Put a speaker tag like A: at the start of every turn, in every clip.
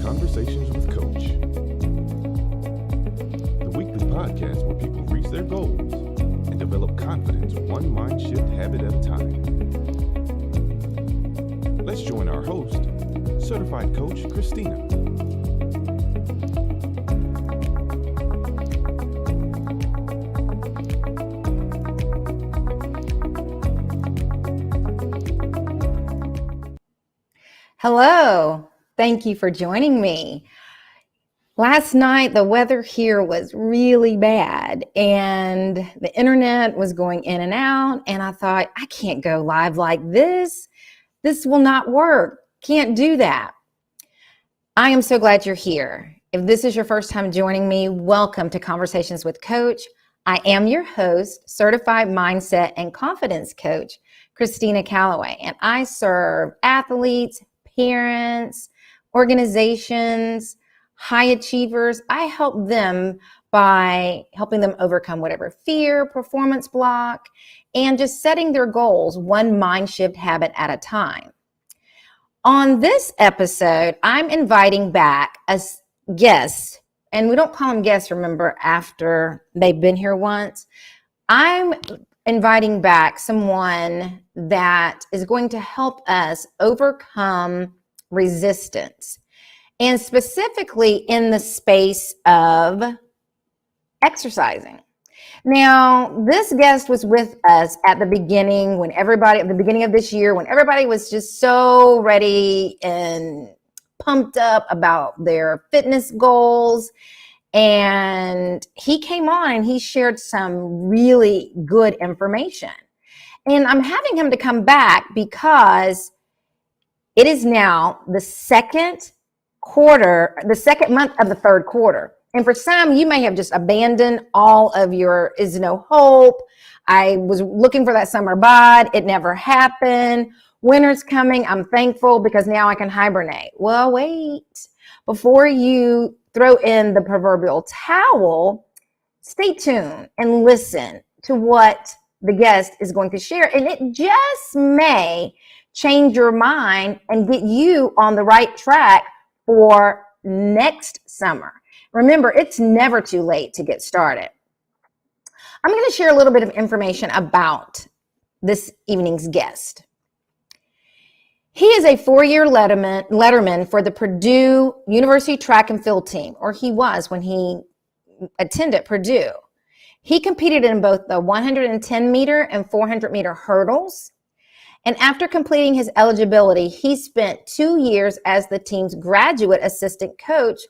A: Conversations with Coach, the weekly podcast where people reach their goals and develop confidence one mind shift habit at a time. Let's join our host, Certified Coach Christina.
B: Hello, thank you for joining me. Last night, the weather here was really bad and the internet was going in and out. And I thought, I can't go live like this. This will not work. Can't do that. I am so glad you're here. If this is your first time joining me, welcome to Conversations with Coach. I am your host, Certified Mindset and Confidence Coach, Christina Calloway, and I serve athletes, parents, organizations, high achievers. I help them by helping them overcome whatever fear, performance block, and just setting their goals one mind shift habit at a time. On this episode, I'm inviting back a guest, and we don't call them guests, remember, after they've been here once. I'm inviting back someone that is going to help us overcome resistance, and specifically in the space of exercising. Now, this guest was with us at the beginning of this year, when everybody was just so ready and pumped up about their fitness goals. And he came on and he shared some really good information. And I'm having him to come back because it is now the second month of the third quarter. And for some, you may have just abandoned all of your is no hope. I was looking for that summer bod. It never happened. Winter's coming. I'm thankful because now I can hibernate. Well, wait. Before you throw in the proverbial towel, stay tuned and listen to what the guest is going to share. And it just may change your mind and get you on the right track for next summer. Remember, it's never too late to get started. I'm going to share a little bit of information about this evening's guest. He is a four-year letterman for the Purdue University track and field team, or he was when he attended Purdue. He competed in both the 110-meter and 400-meter hurdles. And after completing his eligibility, he spent 2 years as the team's graduate assistant coach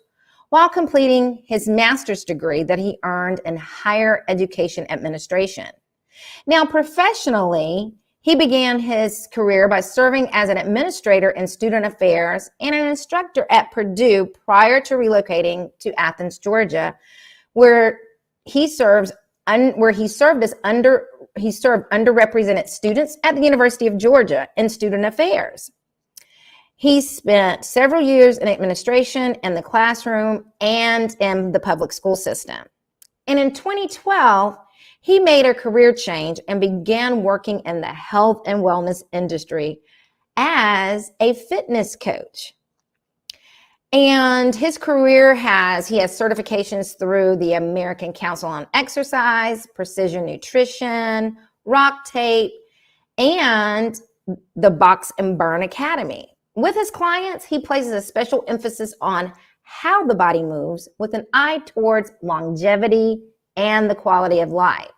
B: while completing his master's degree that he earned in higher education administration. Now, professionally, he began his career by serving as an administrator in student affairs and an instructor at Purdue prior to relocating to Athens, Georgia, where he served underrepresented students at the University of Georgia in student affairs. He spent several years in administration, in the classroom, and in the public school system. And in 2012, he made a career change and began working in the health and wellness industry as a fitness coach. And his career he has certifications through the American Council on Exercise, Precision Nutrition, Rock Tape, and the Box and Burn Academy. With his clients, he places a special emphasis on how the body moves with an eye towards longevity and the quality of life.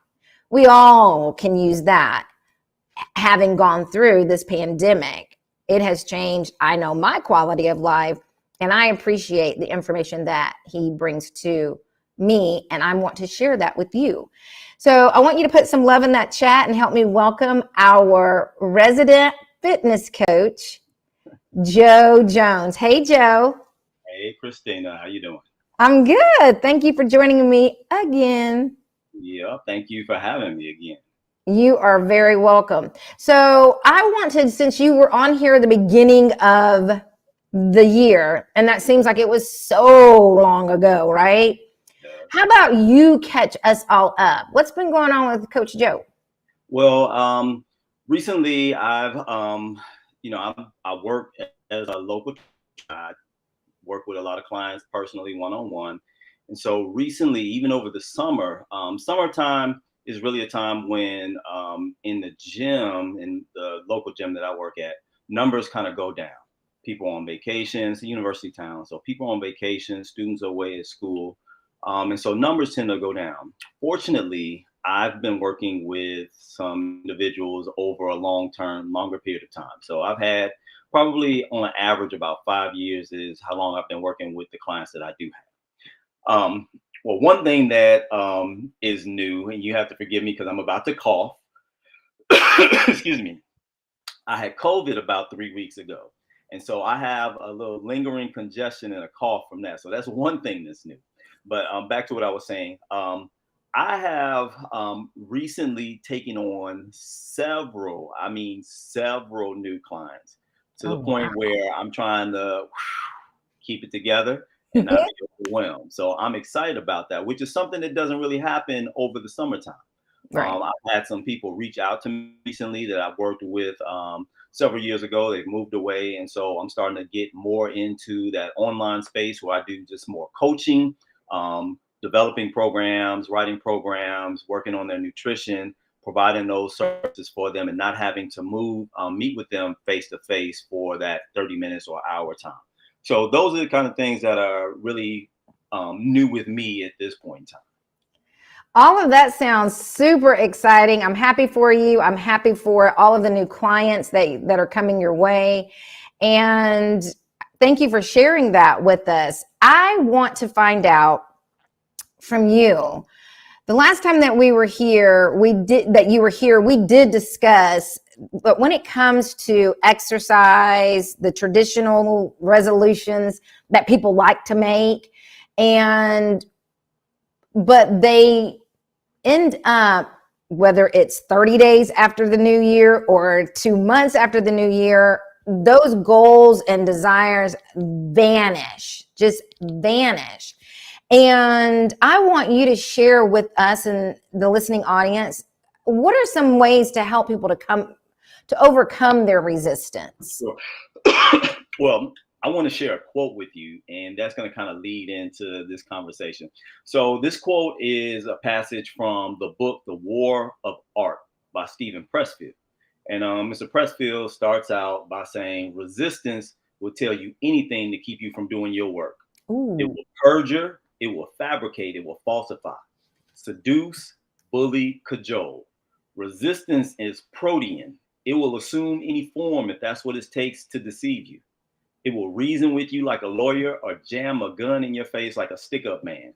B: We all can use that. Having gone through this pandemic, it has changed, I know, my quality of life, and I appreciate the information that he brings to me, and I want to share that with you. So I want you to put some love in that chat and help me welcome our resident fitness coach, Joe Jones. Hey, Joe.
C: Hey, Christina. How you doing?
B: I'm good. Thank you for joining me again.
C: Yeah, thank you for having me again.
B: You are very welcome. So I wanted, since you were on here at the beginning of the year, and that seems like it was so long ago, right?
C: Yeah.
B: How about you catch us all up? What's been going on with Coach Joe?
C: Well, recently I work as a local. I work with a lot of clients personally, one-on-one. And so recently, even over the summer, summertime is really a time when in the gym, in the local gym that I work at, numbers kind of go down. People on vacation, it's a university town. So people on vacation, students are away at school. And so numbers tend to go down. Fortunately, I've been working with some individuals over a longer period of time. So I've had probably on average about 5 years is how long I've been working with the clients that I do have. Well, one thing that is new, and you have to forgive me because I'm about to cough. Excuse me. I had COVID about 3 weeks ago. And so I have a little lingering congestion and a cough from that. So that's one thing that's new. But back to what I was saying. I have recently taken on several new clients to
B: Oh,
C: the point
B: wow.
C: where I'm trying to keep it together and not be overwhelmed. So I'm excited about that, which is something that doesn't really happen over the summertime.
B: Right.
C: I've had some people reach out to me recently that I've worked with several years ago. They've moved away. And so I'm starting to get more into that online space where I do just more coaching, developing programs, writing programs, working on their nutrition, providing those services for them and not having to meet with them face to face for that 30 minutes or hour time. So those are the kind of things that are really new with me at this point in time.
B: All of that sounds super exciting. I'm happy for you. I'm happy for all of the new clients that are coming your way. And thank you for sharing that with us. I want to find out from you. The last time that we were here, we did discuss, but when it comes to exercise, the traditional resolutions that people like to make, but they end up, whether it's 30 days after the new year or 2 months after the new year, those goals and desires just vanish. And I want you to share with us and the listening audience, what are some ways to help people to overcome their resistance?
C: Sure. Well, I want to share a quote with you, and that's going to kind of lead into this conversation. So this quote is a passage from the book, The War of Art by Stephen Pressfield. And Mr. Pressfield starts out by saying, resistance will tell you anything to keep you from doing your work.
B: Ooh.
C: It will perjure, it will fabricate, it will falsify, seduce, bully, cajole. Resistance is protean. It will assume any form if that's what it takes to deceive you. It will reason with you like a lawyer or jam a gun in your face like a stick-up man.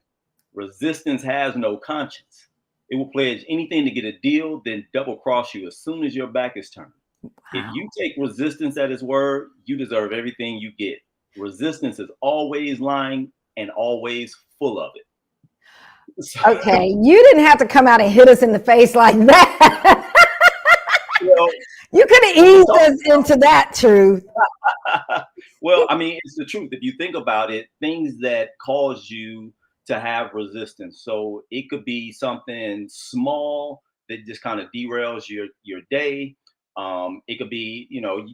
C: Resistance has no conscience. It will pledge anything to get a deal, then double-cross you as soon as your back is turned.
B: Wow.
C: If you take resistance at his word, you deserve everything you get. Resistance is always lying and always full of it.
B: Okay, you didn't have to come out and hit us in the face like that.
C: Well,
B: you could have eased us into that truth.
C: Well, I mean, it's the truth. If you think about it, things that cause you to have resistance. So it could be something small that just kind of derails your day. It could be,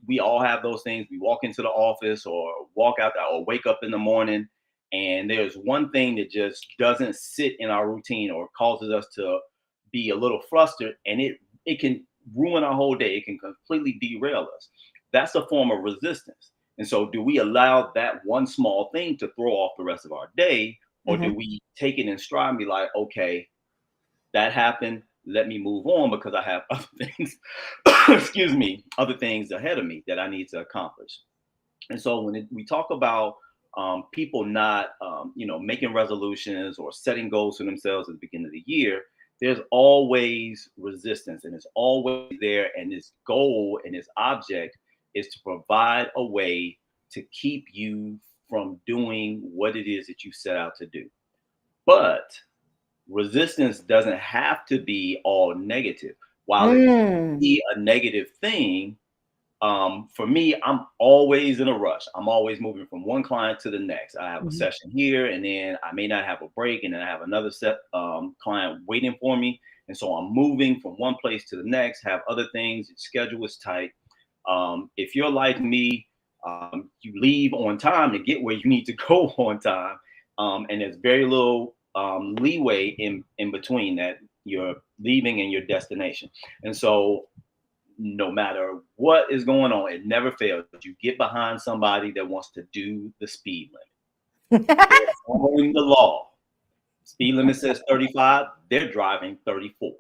C: we all have those things. We walk into the office or walk out there or wake up in the morning, and there's one thing that just doesn't sit in our routine or causes us to be a little flustered, and it can ruin our whole day. It can completely derail us. That's a form of resistance. And so do we allow that one small thing to throw off the rest of our day? Or do we take it in stride and be like, okay, that happened. Let me move on because I have other things, other things ahead of me that I need to accomplish. And so when we talk about people not, making resolutions or setting goals for themselves at the beginning of the year, there's always resistance, and it's always there. And this goal and this object is to provide a way to keep you from doing what it is that you set out to do. But resistance doesn't have to be all negative. While it can be a negative thing, for me, I'm always in a rush. I'm always moving from one client to the next. I have a session here, and then I may not have a break, and then I have another client waiting for me. And so I'm moving from one place to the next, have other things. Schedule is tight. If you're like me, You leave on time to get where you need to go on time. And there's very little leeway in between that you're leaving and your destination. And so no matter what is going on, it never fails. You get behind somebody that wants to do the speed limit. They're following the law. Speed limit says 35, they're driving 34.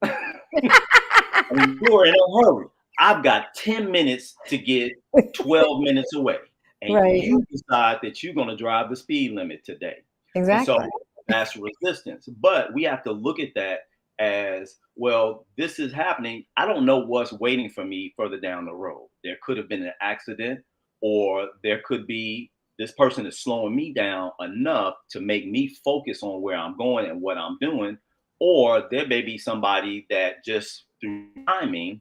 C: I mean, you're in a hurry. I've got 10 minutes to get 12 minutes away. And
B: Right.
C: you decide that you're going to drive the speed limit today.
B: Exactly.
C: And so that's resistance. But we have to look at that as, well, this is happening. I don't know what's waiting for me further down the road. There could have been an accident, or there could be this person is slowing me down enough to make me focus on where I'm going and what I'm doing. Or there may be somebody that just through timing,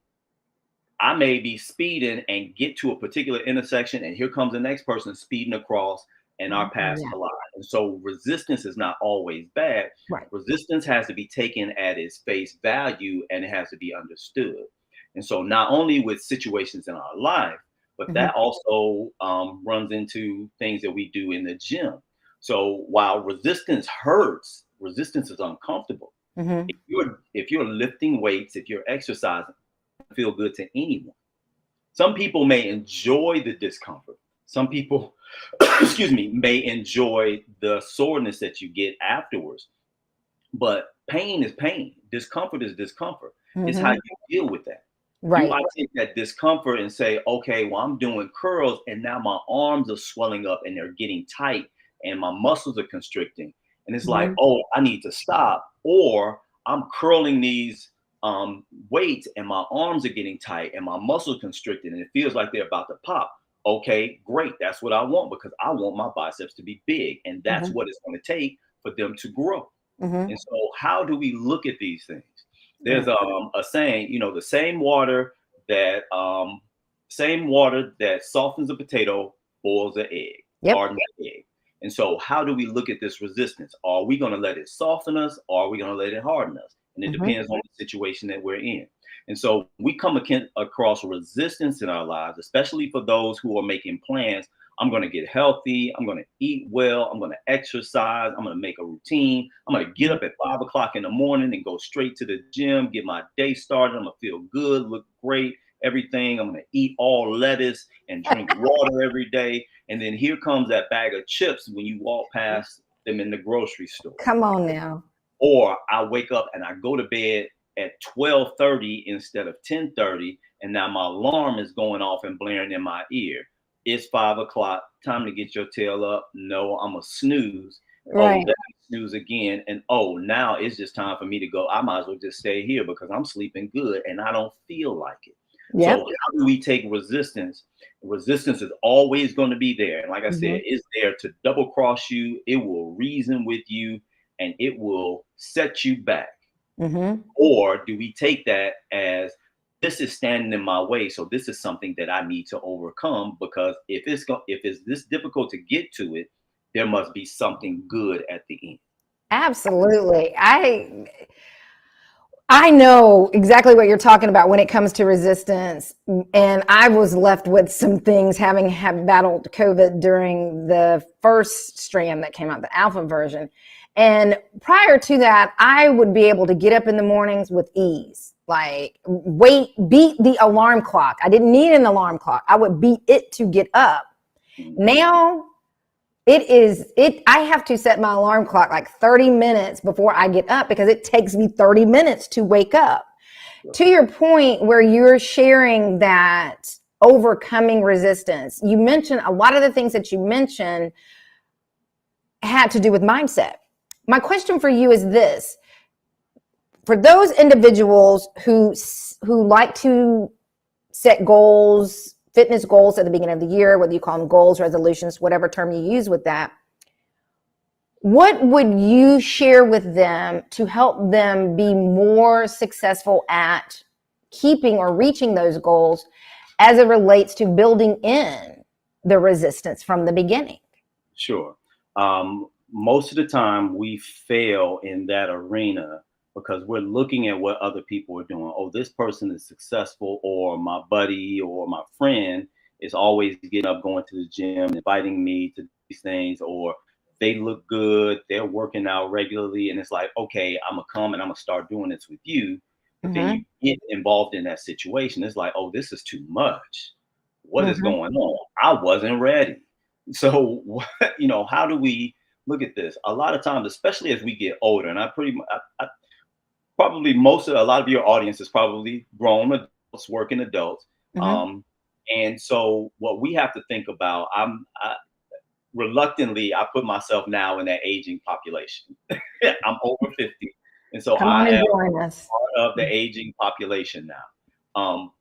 C: I may be speeding and get to a particular intersection, and here comes the next person speeding across, and our paths collide. And so resistance is not always bad.
B: Right.
C: Resistance has to be taken at its face value, and it has to be understood. And so not only with situations in our life, but that also runs into things that we do in the gym. So while resistance hurts, resistance is uncomfortable. If you're lifting weights, if you're exercising, feel good to anyone. Some people may enjoy the discomfort. Some people, excuse me, may enjoy the soreness that you get afterwards. But pain is pain. Discomfort is discomfort. It's how you deal with that.
B: Right.
C: You might take that discomfort and say, okay, well, I'm doing curls and now my arms are swelling up and they're getting tight and my muscles are constricting. And it's like, oh, I need to stop. Or I'm curling these weights and my arms are getting tight and my muscles constricted and it feels like they're about to pop. Okay, great. That's what I want, because I want my biceps to be big, and that's what it's going to take for them to grow. And so how do we look at these things? There's a saying, you know, the same water that softens a potato boils an egg, or an egg. And so how do we look at this resistance? Are we going to let it soften us, or are we going to let it harden us? And it depends on the situation that we're in. And so we come across resistance in our lives, especially for those who are making plans. I'm going to get healthy. I'm going to eat well. I'm going to exercise. I'm going to make a routine. I'm going to get up at 5 o'clock in the morning and go straight to the gym, get my day started. I'm going to feel good, look great, everything. I'm going to eat all lettuce and drink water every day. And then here comes that bag of chips when you walk past them in the grocery store.
B: Come on now.
C: Or I wake up and I go to bed at 12:30 instead of 10:30, and now my alarm is going off and blaring in my ear. It's 5 o'clock, time to get your tail up. No, I'm a snooze.
B: Right.
C: Oh, snooze again. And oh, now it's just time for me to go. I might as well just stay here because I'm sleeping good and I don't feel like it. So how do we take resistance? Resistance is always going to be there. And like I said, it's there to double cross you. It will reason with you and it will set you back. Or do we take that as, this is standing in my way, so this is something that I need to overcome, because if it's this difficult to get to it, there must be something good at the end.
B: Absolutely. I know exactly what you're talking about when it comes to resistance. And I was left with some things, having battled COVID during the first strand that came out, the alpha version. And prior to that, I would be able to get up in the mornings with ease, like beat the alarm clock. I didn't need an alarm clock. I would beat it to get up. Now I have to set my alarm clock like 30 minutes before I get up, because it takes me 30 minutes to wake up. To your point where you're sharing that overcoming resistance, you mentioned a lot of the things that you mentioned had to do with mindset. My question for you is this: for those individuals who like to set goals, fitness goals at the beginning of the year, whether you call them goals, resolutions, whatever term you use with that, what would you share with them to help them be more successful at keeping or reaching those goals as it relates to building in the resistance from the beginning?
C: Sure. Most of the time we fail in that arena because we're looking at what other people are doing. Oh, this person is successful, or my buddy or my friend is always getting up, going to the gym, inviting me to these things, or they look good, they're working out regularly, and it's like, okay, I'm gonna come and I'm gonna start doing this with you. But then
B: Mm-hmm.
C: you get involved in that situation. It's like, oh, this is too much. What is
B: Mm-hmm.
C: going on? I wasn't ready. So, how do we look at this? A lot of times, especially as we get older, and I probably a lot of your audience is probably grown adults, working adults.
B: Mm-hmm.
C: Um, and so, what we have to think about, reluctantly, I put myself now in that aging population. I'm over 50. And so
B: Come on
C: I
B: and
C: am
B: join us.
C: part of the aging population now.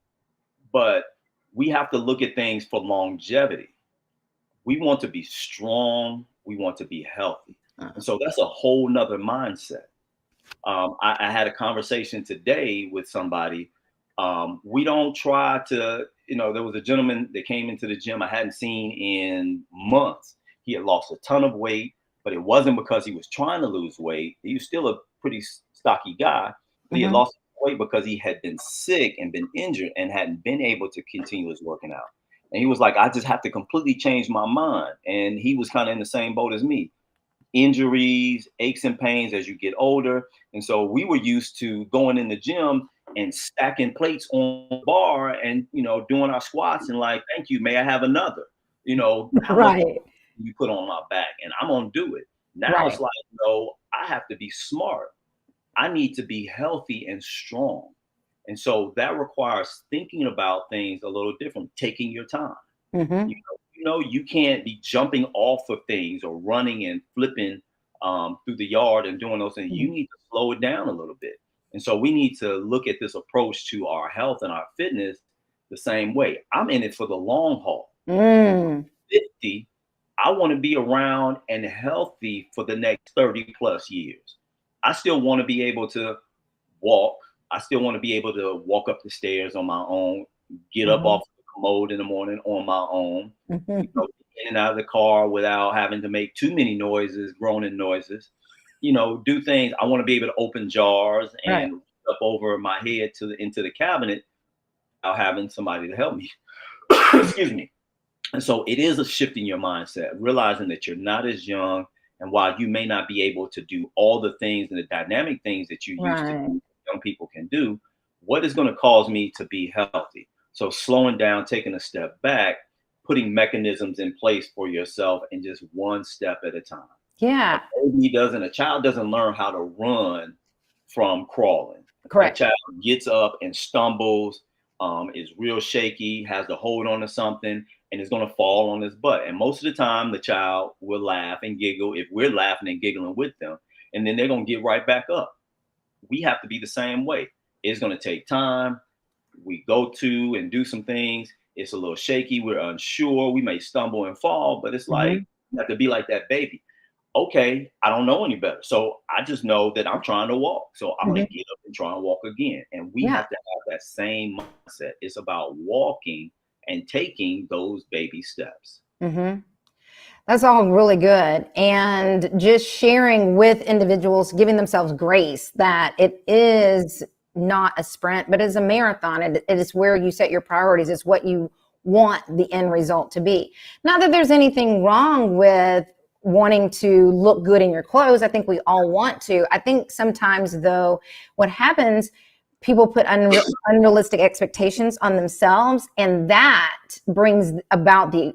C: But we have to look at things for longevity. We want to be strong. We want to be healthy. And so that's a whole nother mindset. I had a conversation today with somebody. We don't try to, there was a gentleman that came into the gym I hadn't seen in months. He had lost a ton of weight, but it wasn't because he was trying to lose weight. He was still a pretty stocky guy, but he had
B: Mm-hmm.
C: lost weight because he had been sick and been injured and hadn't been able to continue his working out. And he was like, I just have to completely change my mind. And he was kind of in the same boat as me. Injuries, aches and pains as you get older. And so we were used to going in the gym and stacking plates on the bar and, doing our squats and like, thank you, may I have another? How much
B: Right.
C: you put on my back and I'm going to do it. Now
B: Right.
C: it's like, no, I have to be smart. I need to be healthy and strong. And so that requires thinking about things a little different, taking your time.
B: Mm-hmm.
C: You can't be jumping off of things or running and flipping through the yard and doing those things. You need to slow it down a little bit. And so we need to look at this approach to our health and our fitness the same way. I'm in it for the long haul.
B: Mm.
C: 50, I want to be around and healthy for the next 30 plus years. I still want to be able to walk. I still want to be able to walk up the stairs on my own, get up
B: Mm-hmm.
C: off the commode in the morning on my own,
B: Mm-hmm.
C: in and out of the car without having to make too many noises, groaning noises, do things. I want to be able to open jars
B: Right.
C: and up over my head into the cabinet without having somebody to help me. Excuse me. And so it is a shift in your mindset, realizing that you're not as young. And while you may not be able to do all the things and the dynamic things that you used to
B: Right.
C: do, young people can do, what is going to cause me to be healthy? So slowing down, taking a step back, putting mechanisms in place for yourself and just one step at a time.
B: Yeah.
C: A child doesn't learn how to run from crawling. That
B: Correct.
C: child gets up and stumbles, is real shaky, has to hold on to something, and is going to fall on his butt. And most of the time, the child will laugh and giggle if we're laughing and giggling with them, and then they're going to get right back up. We have to be the same way. It's going to take time. We go to and do some things. It's a little shaky. We're unsure. We may stumble and fall, but it's like,
B: Mm-hmm.
C: you have to be like that baby. Okay, I don't know any better. So I just know that I'm trying to walk. So I'm going to get up and try and walk again. And we
B: Yeah.
C: have to have that same mindset. It's about walking and taking those baby steps.
B: Mm-hmm. That's all really good. And just sharing with individuals, giving themselves grace that it is not a sprint, but it's a marathon. It is where you set your priorities. It's what you want the end result to be. Not that there's anything wrong with wanting to look good in your clothes. I think we all want to. I think sometimes, though, what happens, people put unrealistic expectations on themselves, and that brings about the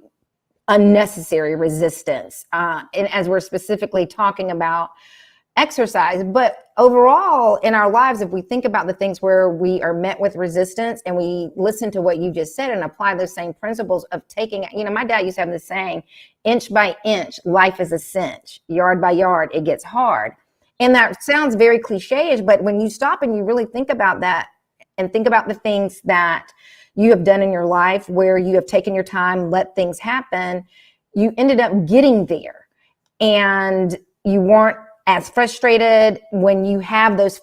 B: unnecessary resistance. And as we're specifically talking about exercise, but overall in our lives, if we think about the things where we are met with resistance and we listen to what you just said and apply those same principles of taking, my dad used to have this saying, inch by inch, life is a cinch, yard by yard, it gets hard. And that sounds very cliche-ish, but when you stop and you really think about that and think about the things that you have done in your life where you have taken your time, let things happen, you ended up getting there. And you weren't as frustrated when you have those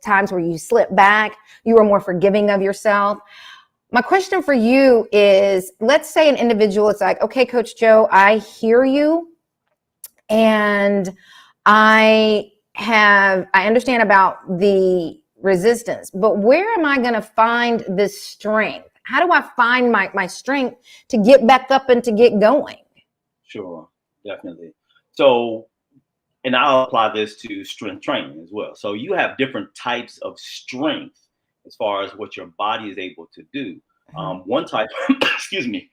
B: times where you slip back. You were more forgiving of yourself. My question for you is, let's say an individual is like, okay, Coach Joe, I hear you. And I understand about the resistance, but where am I going to find this strength? how do I find my strength to get back up and to get going?
C: Sure, definitely. So, and I'll apply this to strength training as well. So you have different types of strength as far as what your body is able to do. One type, excuse me,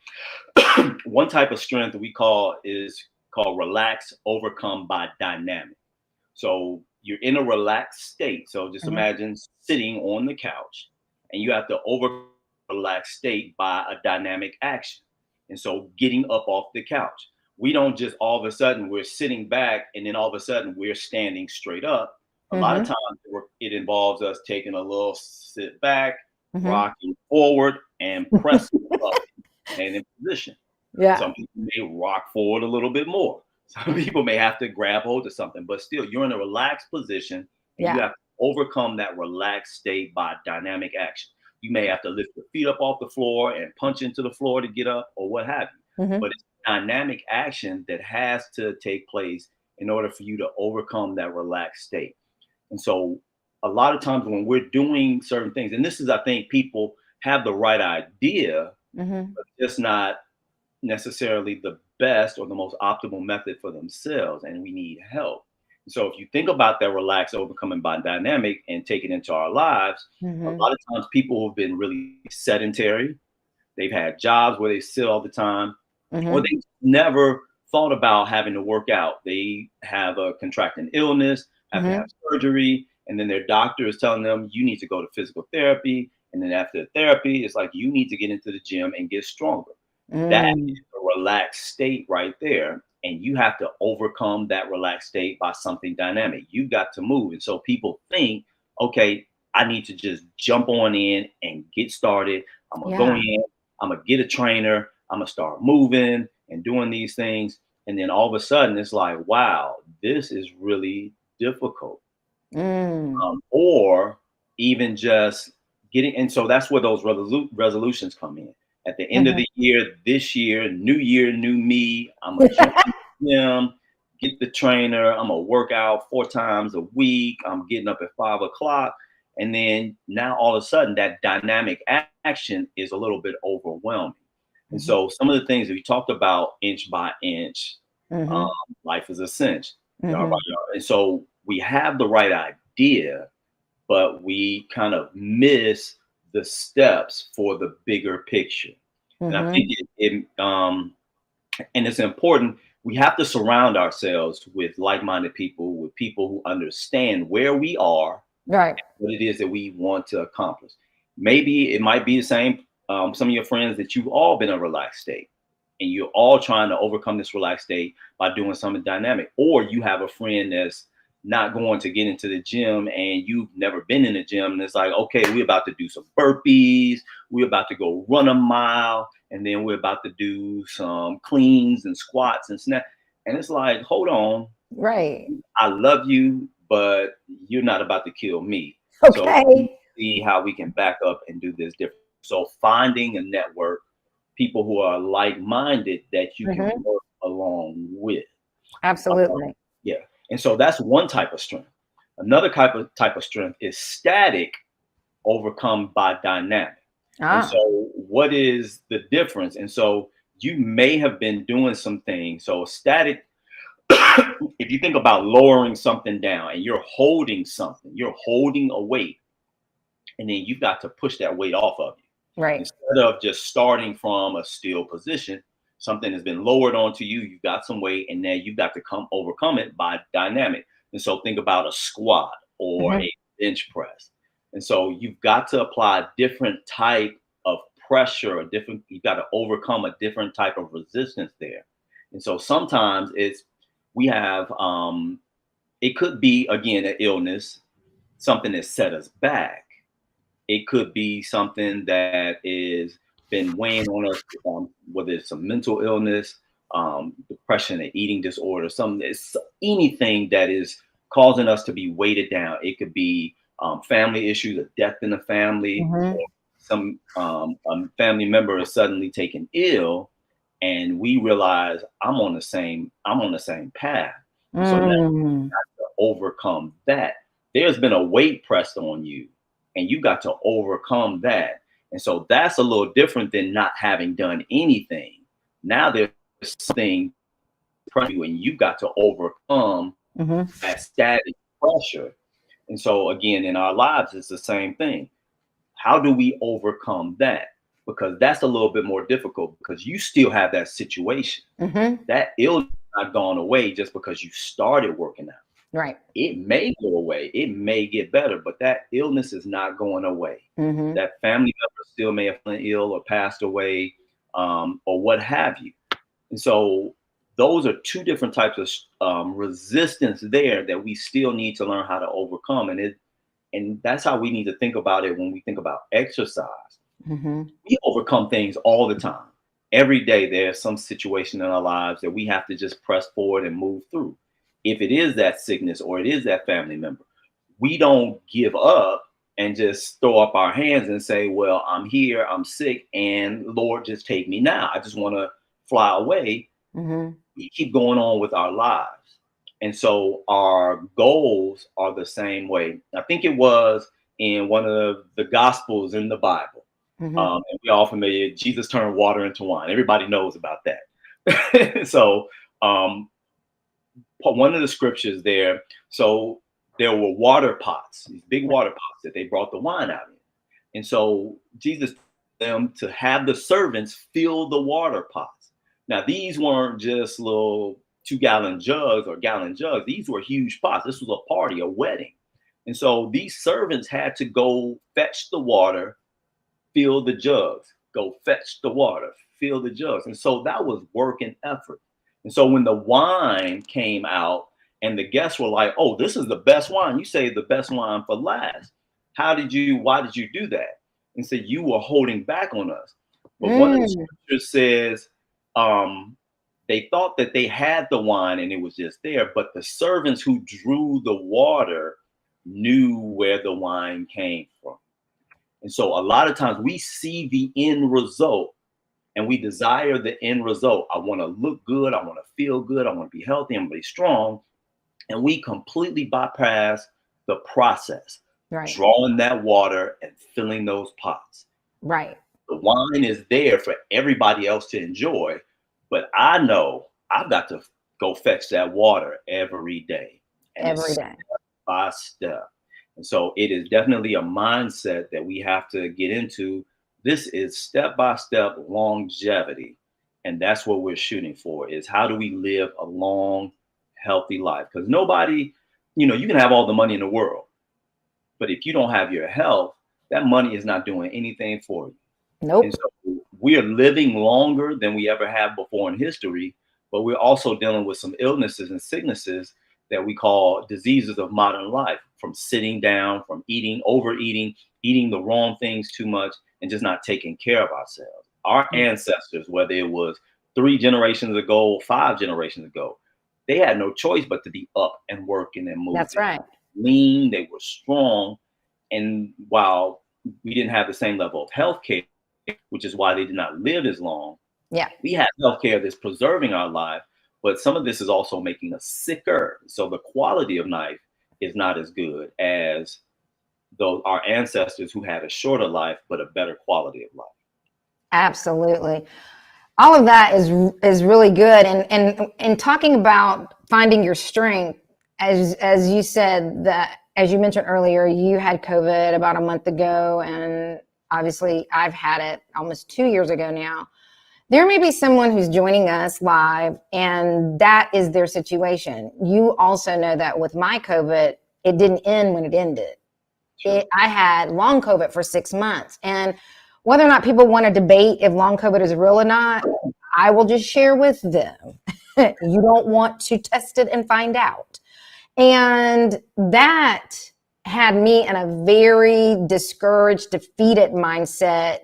C: one type of strength we call is called relax, overcome by dynamic. So you're in a relaxed state. So just imagine sitting on the couch and you have to over relaxed state by a dynamic action. And so getting up off the couch. We don't just all of a sudden we're sitting back and then all of a sudden we're standing straight up. A lot of times it involves us taking a little sit back, rocking forward and pressing up and in position.
B: Yeah.
C: Some people may rock forward a little bit more. Some people may have to grab hold of something, but still you're in a relaxed position and you have to overcome that relaxed state by dynamic action. You may have to lift your feet up off the floor and punch into the floor to get up or what have you. But it's dynamic action that has to take place in order for you to overcome that relaxed state. And so a lot of times when we're doing certain things, and this is, I think people have the right idea, but just not necessarily the best or the most optimal method for themselves, and we need help. So if you think about that relax, overcoming by dynamic and take it into our lives, a lot of times people have been really sedentary. They've had jobs where they sit all the time, or they never thought about having to work out. They have a contracting illness, have to have surgery, and then their doctor is telling them you need to go to physical therapy. And then after the therapy, it's like you need to get into the gym and get stronger. That is a relaxed state right there. And you have to overcome that relaxed state by something dynamic. You've got to move. And so people think, okay, I need to just jump on in and get started. I'm going to go in, I'm going to get a trainer, I'm going to start moving and doing these things. And then all of a sudden it's like, wow, this is really difficult. Or even just getting, and so that's where those resolutions come in. At the end of the year, this year, new me, I'm going to jump in the gym, get the trainer, I'm going to work out 4 times a week, I'm getting up at 5 o'clock. And then now all of a sudden that dynamic action is a little bit overwhelming. And so some of the things that we talked about inch by inch, life is a cinch. Yard by yard. And so we have the right idea, but we kind of miss the steps for the bigger picture. And I think and it's important. We have to surround ourselves with like-minded people, with people who understand where we are, what it is that we want to accomplish. Maybe it might be the same. Some of your friends that you've all been in a relaxed state and you're all trying to overcome this relaxed state by doing something dynamic, or you have a friend that's not going to get into the gym and you've never been in the gym. And it's like, okay, we're about to do some burpees. We're about to go run a mile. And then we're about to do some cleans and squats and snatch. And it's like, hold on.
B: Right.
C: I love you, but you're not about to kill me.
B: Okay.
C: So see how we can back up and do this different. So finding a network, people who are like-minded that you can work along with.
B: Absolutely.
C: Yeah. And so that's one type of strength. Another type of strength is static, overcome by dynamic. And so what is the difference? And so you may have been doing some things. So static, if you think about lowering something down and you're holding something, you're holding a weight, and then you've got to push that weight off of you.
B: Right.
C: Instead of just starting from a still position, something has been lowered onto you, you've got some weight, and then you've got to overcome it by dynamic. And so think about a squat or a bench press. And so you've got to apply a different type of pressure, you've got to overcome a different type of resistance there. And so sometimes we have, it could be, again, an illness, something that set us back. It could be something that is been weighing on us, whether it's a mental illness, depression, an eating disorder, anything that is causing us to be weighted down. It could be family issues, a death in the family, or some family member is suddenly taken ill, and we realize I'm on the same path. So now you have to overcome that. There's been a weight pressed on you, and you got to overcome that. And so that's a little different than not having done anything. Now there's something when you've got to overcome that static pressure. And so again, in our lives, it's the same thing. How do we overcome that? Because that's a little bit more difficult, because you still have that situation. That illness has not gone away just because you started working out.
B: Right.
C: It may go away, it may get better, but that illness is not going away. That family member still may have been ill or passed away, or what have you. And so those are two different types of resistance there that we still need to learn how to overcome. And that's how we need to think about it when we think about exercise. We overcome things all the time. Every day there's some situation in our lives that we have to just press forward and move through. If it is that sickness or it is that family member, we don't give up and just throw up our hands and say, well, I'm here, I'm sick, and Lord, just take me now. I just want to fly away. We keep going on with our lives. And so our goals are the same way. I think it was in one of the Gospels in the Bible. And we all familiar, Jesus turned water into wine. Everybody knows about that. So one of the scriptures there, so there were water pots, these big water pots that they brought the wine out in. And so Jesus told them to have the servants fill the water pots. Now, these weren't just little 2-gallon jugs or gallon jugs. These were huge pots. This was a party, a wedding. And so these servants had to go fetch the water, fill the jugs, go fetch the water, fill the jugs. And so that was work and effort. And so when the wine came out and the guests were like, oh, this is the best wine. You saved the best wine for last. Why did you do that? And so you were holding back on us. But one of the scriptures says, they thought that they had the wine and it was just there, but the servants who drew the water knew where the wine came from. And so a lot of times we see the end result and we desire the end result. I want to look good. I want to feel good. I want to be healthy. I want to be strong. And we completely bypass the process, drawing that water and filling those pots.
B: Right.
C: The wine is there for everybody else to enjoy. But I know I've got to go fetch that water every day. And step by step. And so it is definitely a mindset that we have to get into. This is step-by-step longevity. And that's what we're shooting for, is how do we live a long, healthy life? Because nobody, you can have all the money in the world, but if you don't have your health, that money is not doing anything for you.
B: Nope.
C: And so we are living longer than we ever have before in history, but we're also dealing with some illnesses and sicknesses that we call diseases of modern life, from sitting down, from overeating, eating the wrong things too much, and just not taking care of ourselves. Our ancestors, whether it was 3 generations ago, 5 generations ago, they had no choice but to be up and working and moving.
B: That's right.
C: Lean, they were strong. And while we didn't have the same level of health care, which is why they did not live as long, we have health care that's preserving our life, but some of this is also making us sicker. So the quality of life is not as good as our ancestors who had a shorter life, but a better quality of life.
B: Absolutely. All of that is really good. And talking about finding your strength, as you said, that as you mentioned earlier, you had COVID about a month ago, and obviously I've had it almost 2 years ago now. There may be someone who's joining us live and that is their situation. You also know that with my COVID, it didn't end when it ended. Sure. I had long COVID for 6 months. And whether or not people want to debate if long COVID is real or not, I will just share with them. You don't want to test it and find out. And that had me in a very discouraged, defeated mindset,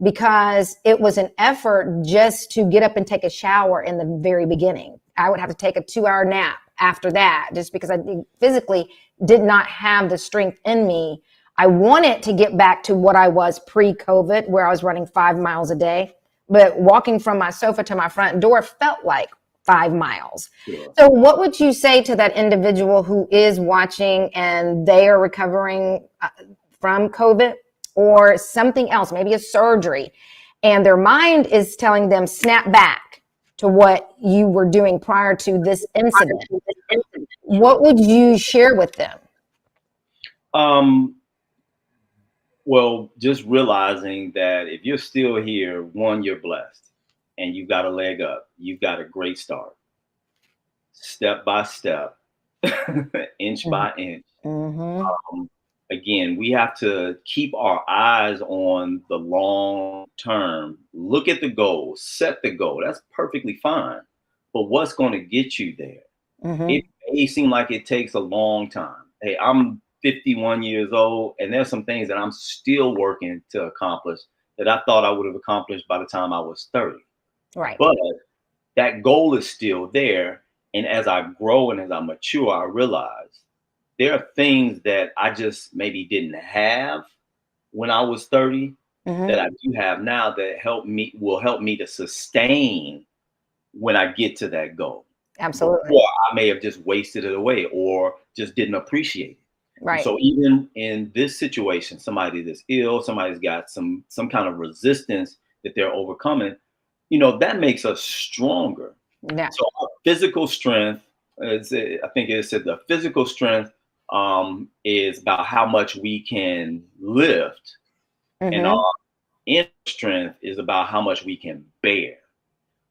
B: because it was an effort just to get up and take a shower in the very beginning. I would have to take a 2-hour nap after that, just because I physically did not have the strength in me. I wanted to get back to what I was pre-COVID, where I was running 5 miles a day, but walking from my sofa to my front door felt like 5 miles. Sure. So what would you say to that individual who is watching and they are recovering from COVID? or something else, maybe a surgery, and their mind is telling them snap back to what you were doing prior to this incident, what would you share with them?
C: Well, just realizing that if you're still here, one, you're blessed and you've got a leg up. You've got a great start. Step by step, inch by inch. Again, we have to keep our eyes on the long term. Look at the goal, set the goal. That's perfectly fine. But what's going to get you there? It may seem like it takes a long time. Hey, I'm 51 years old, and there's some things that I'm still working to accomplish that I thought I would have accomplished by the time I was 30.
B: Right.
C: But that goal is still there. And as I grow and as I mature, I realize there are things that I just maybe didn't have when I was 30 that I do have now that will help me to sustain when I get to that goal.
B: Absolutely.
C: Or I may have just wasted it away or just didn't appreciate it.
B: Right.
C: So even in this situation, somebody that's ill, somebody's got some kind of resistance that they're overcoming, that makes us stronger.
B: Yeah.
C: So our physical strength, I think it said the physical strength is about how much we can lift, and our inner strength is about how much we can bear.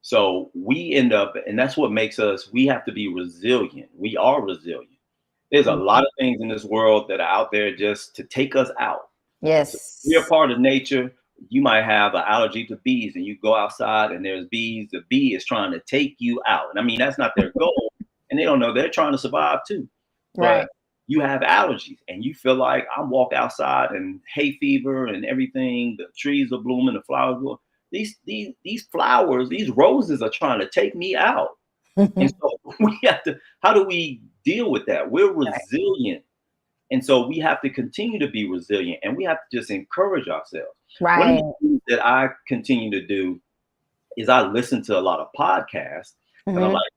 C: So we end up, and that's what makes us, we have to be resilient. We are resilient. There's a lot of things in this world that are out there just to take us out.
B: Yes.
C: So we're part of nature. You might have an allergy to bees and you go outside and there's bees. The bee is trying to take you out. And I mean, that's not their goal. And they don't know they're trying to survive too.
B: Right.
C: But you have allergies and you feel like I walk outside and hay fever and everything, the trees are blooming, the flowers are blooming. These flowers, these roses are trying to take me out. And so we have to, how do we deal with that? We're resilient. And so we have to continue to be resilient and we have to just encourage ourselves.
B: Right.
C: One of the things that I continue to do is I listen to a lot of podcasts and I like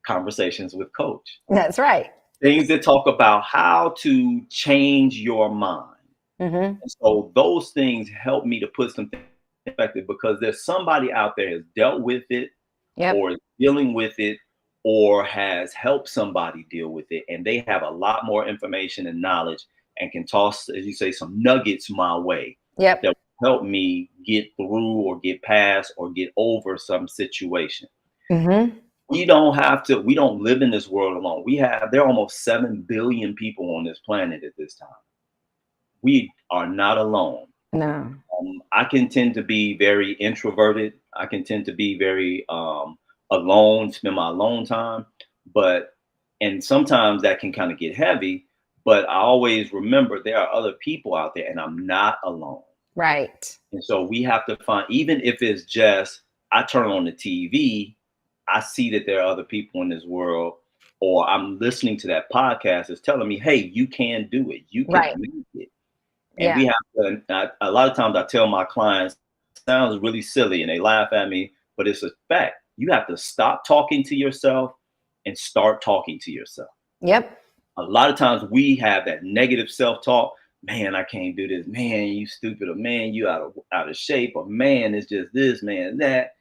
C: conversations with Coach.
B: That's right.
C: Things that talk about how to change your mind. And so those things help me to put some things in perspective because there's somebody out there has dealt with it or is dealing with it or has helped somebody deal with it. And they have a lot more information and knowledge and can toss, as you say, some nuggets my way that will help me get through or get past or get over some situation. We don't live in this world alone. There are almost 7 billion people on this planet at this time. We are not alone.
B: No.
C: I can tend to be very introverted. I can tend to be very alone, spend my alone time. And sometimes that can kind of get heavy, but I always remember there are other people out there and I'm not alone.
B: Right.
C: And so we have to find, even if it's just, I turn on the TV, I see that there are other people in this world, or I'm listening to that podcast that's telling me, hey, you can do it. You can make it. And we have to, a lot of times I tell my clients, it sounds really silly and they laugh at me, but it's a fact. You have to stop talking to yourself and start talking to yourself.
B: Yep.
C: A lot of times we have that negative self-talk. Man, I can't do this. Man, you stupid. Or man, you out of shape. Or man, it's just this, man, that.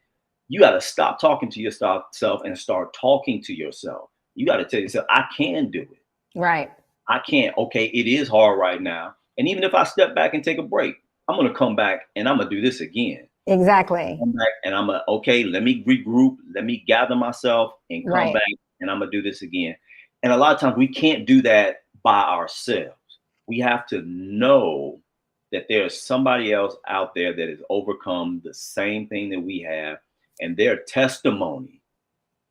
C: You got to stop talking to yourself and start talking to yourself. You got to tell yourself, I can do it.
B: Right.
C: I can't. Okay, it is hard right now. And even if I step back and take a break, I'm going to come back and I'm going to do this again.
B: Exactly.
C: Come back and I'm okay, let me regroup. Let me gather myself and come back and I'm going to do this again. And a lot of times we can't do that by ourselves. We have to know that there's somebody else out there that has overcome the same thing that we have. And their testimony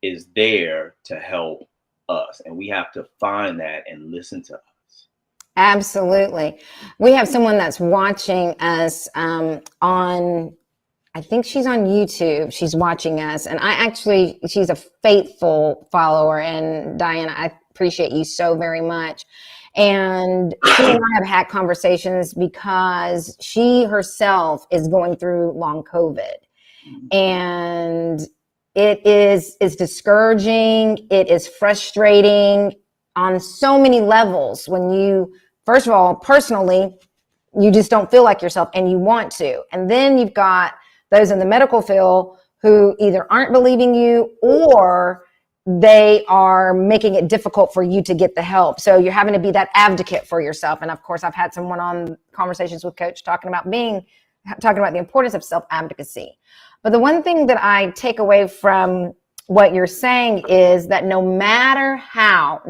C: is there to help us. And we have to find that and listen to us.
B: Absolutely. We have someone that's watching us on, I think she's on YouTube. She's watching us. And she's a faithful follower. And Diana, I appreciate you so very much. And she and I have had conversations because she herself is going through long COVID. And it's discouraging. It is frustrating on so many levels when you, first of all, personally, You just don't feel like yourself and you want to. And then you've got those in the medical field who either aren't believing you or they are making it difficult for you to get the help. So you're having to be that advocate for yourself. And of course, I've had some one-on-one conversations with Coach talking about the importance of self-advocacy. But the one thing that I take away from what you're saying is that no matter how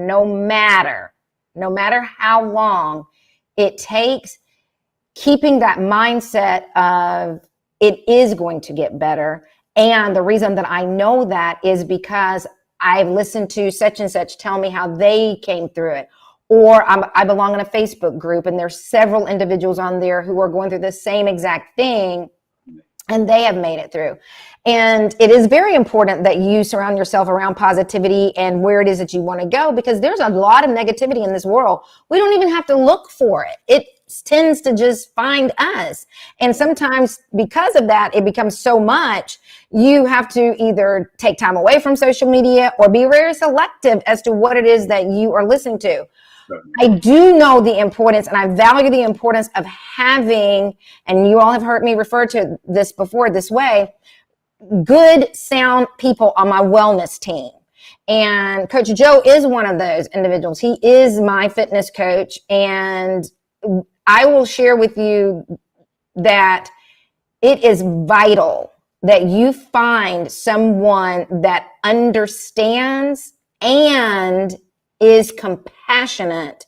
B: long it takes, keeping that mindset of it is going to get better. And the reason that I know that is because I've listened to such and such tell me how they came through it. Or I belong in a Facebook group and there's several individuals on there who are going through the same exact thing and they have made it through. And it is very important that you surround yourself around positivity and where it is that you want to go, because there's a lot of negativity in this world. We don't even have to look for it. It tends to just find us. And sometimes because of that, it becomes so much, you have to either take time away from social media or be very selective as to what it is that you are listening to. I do know the importance and I value the importance of having, and you all have heard me refer to this before this way, good, sound people on my wellness team. And Coach Joe is one of those individuals. He is my fitness coach. And I will share with you that it is vital that you find someone that understands and is compassionate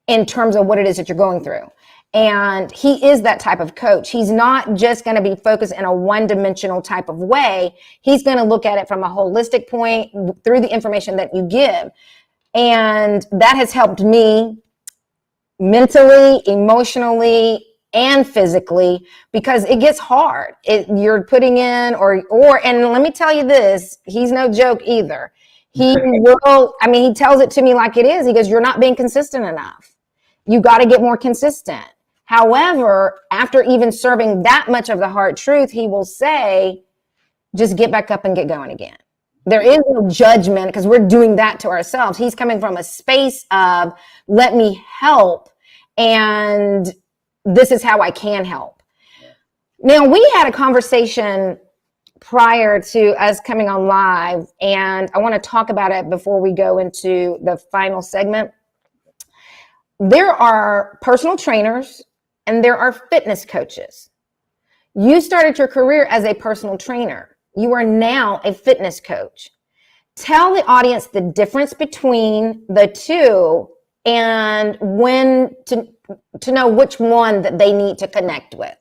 B: in terms of what it is that you're going through. And he is that type of coach. He's not just going to be focused in a one-dimensional type of way. He's going to look at it from a holistic point through the information that you give. And that has helped me mentally, emotionally, and physically, because it gets hard. You're putting in and let me tell you this, he's no joke either. He tells it to me like it is. He goes, you're not being consistent enough. You got to get more consistent. However, after even serving that much of the hard truth, he will say, just get back up and get going again. There is no judgment because we're doing that to ourselves. He's coming from a space of, let me help. And this is how I can help. Now, we had a conversation prior to us coming on live, and I want to talk about it before we go into the final segment. There are personal trainers and there are fitness coaches. You started your career as a personal trainer. You are now a fitness coach. Tell the audience the difference between the two and when to know which one that they need to connect with.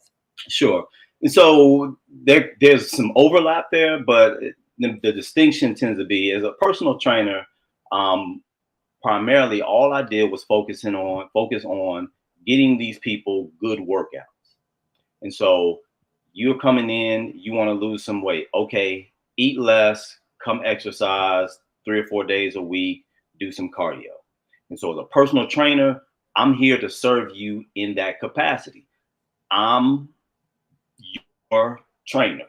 C: Sure. So there's some overlap there, but the distinction tends to be, as a personal trainer, primarily all I did was focus on getting these people good workouts. And so you're coming in, you want to lose some weight. Okay, eat less, come exercise 3 or 4 days a week, do some cardio. And so as a personal trainer, I'm here to serve you in that capacity. I'm your trainer.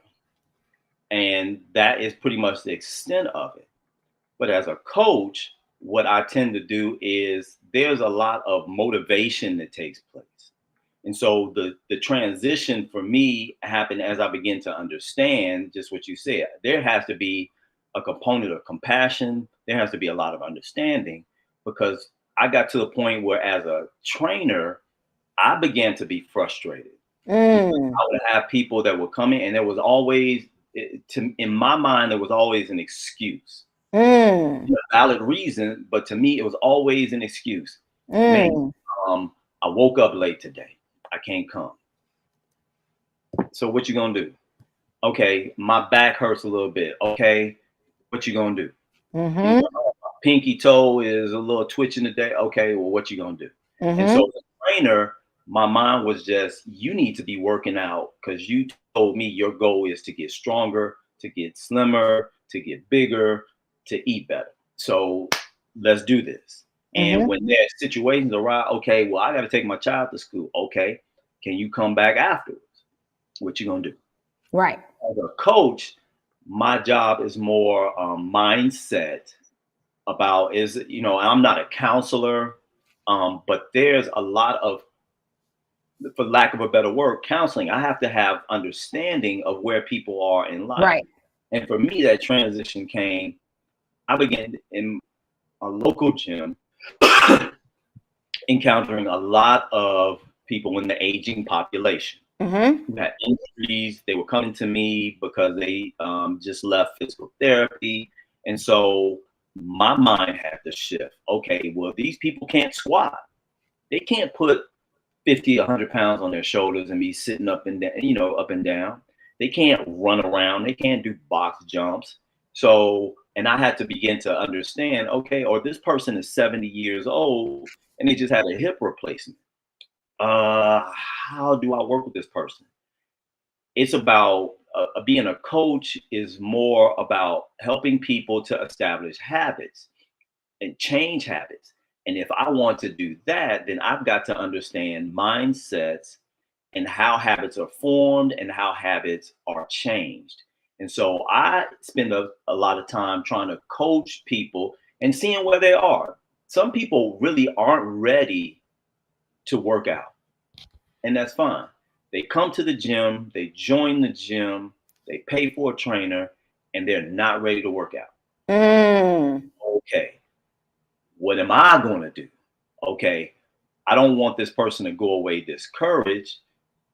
C: And that is pretty much the extent of it. But as a coach, what I tend to do is there's a lot of motivation that takes place. And so the transition for me happened as I began to understand just what you said. There has to be a component of compassion. There has to be a lot of understanding, because I got to the point where as a trainer, I began to be frustrated. I would have people that would come in and there was always, in my mind, there was always an excuse. A valid reason, but to me, it was always an excuse. Man, I woke up late today. I can't come. So what you gonna do? Okay, my back hurts a little bit. Okay, what you gonna do? My pinky toe is a little twitching today. Okay, well, what you gonna do? And so as a trainer, my mind was just, you need to be working out because you told me your goal is to get stronger, to get slimmer, to get bigger, to eat better. So let's do this. And when there's situations arise, okay, well, I got to take my child to school. Okay, can you come back afterwards? What you gonna do?
B: Right.
C: As a coach, my job is more mindset about I'm not a counselor, but there's a lot of for lack of a better word, counseling. I have to have understanding of where people are in life.
B: Right.
C: And for me, that transition came, I began in a local gym encountering a lot of people in the aging population
B: Mm-hmm.
C: who had injuries. They were coming to me because they just left physical therapy. And so my mind had to shift. Okay, well, these people can't squat. They can't put 50, 100 pounds on their shoulders and be sitting up and down, up and down. They can't run around. They can't do box jumps. So, and I had to begin to understand, okay, or this person is 70 years old and they just had a hip replacement. How do I work with this person? It's about being a coach is more about helping people to establish habits and change habits. And if I want to do that, then I've got to understand mindsets and how habits are formed and how habits are changed. And so I spend a lot of time trying to coach people and seeing where they are. Some people really aren't ready to work out, and that's fine. They come to the gym, they join the gym, they pay for a trainer, and they're not ready to work out.
B: Mm.
C: Okay, what am I going to do? Okay, I don't want this person to go away discouraged.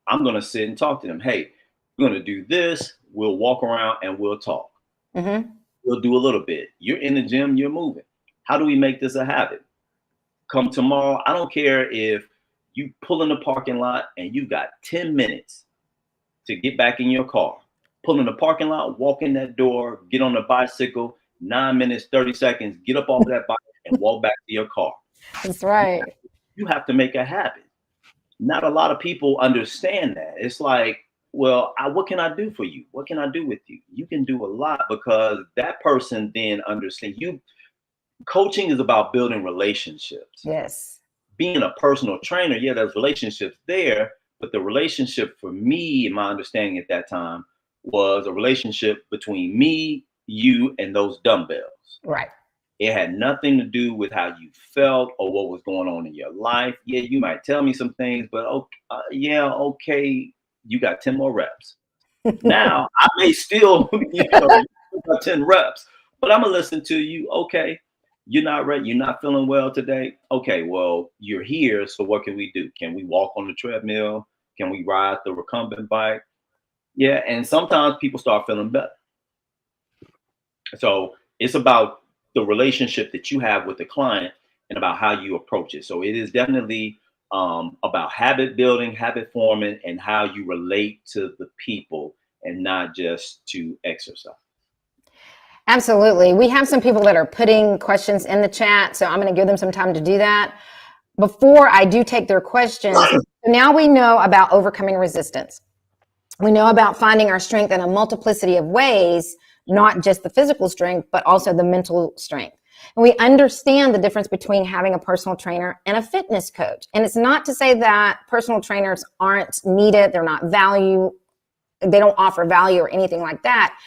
C: I'm going to sit and talk to them. Hey, we're going to do this. We'll walk around and we'll talk.
B: Mm-hmm.
C: We'll do a little bit. You're in the gym, you're moving. How do we make this a habit? Come tomorrow. I don't care if you pull in the parking lot and you've got 10 minutes to get back in your car. Pull in the parking lot, walk in that door, get on the bicycle, 9 minutes, 30 seconds, get up off that bike and walk back to your car.
B: That's right.
C: You have to make a habit. Not a lot of people understand that. It's like, well, what can I do for you? What can I do with you? You can do a lot because that person then understands you. Coaching is about building relationships.
B: Yes.
C: Being a personal trainer, yeah, there's relationships there, but the relationship for me, in my understanding at that time, was a relationship between me, you, and those dumbbells.
B: Right.
C: It had nothing to do with how you felt or what was going on in your life. Yeah, you might tell me some things, but okay, you got 10 more reps. Now, I may still, you got 10 reps, but I'm going to listen to you. Okay, you're not ready. You're not feeling well today. Okay, well, you're here. So what can we do? Can we walk on the treadmill? Can we ride the recumbent bike? Yeah, and sometimes people start feeling better. So it's about the relationship that you have with the client and about how you approach it. So it is definitely about habit building, habit forming, and how you relate to the people and not just to exercise.
B: Absolutely. We have some people that are putting questions in the chat, so I'm going to give them some time to do that. Before I do take their questions, now we know about overcoming resistance. We know about finding our strength in a multiplicity of ways, not just the physical strength, but also the mental strength. And we understand the difference between having a personal trainer and a fitness coach. And it's not to say that personal trainers aren't needed, they're not value, they don't offer value or anything like that.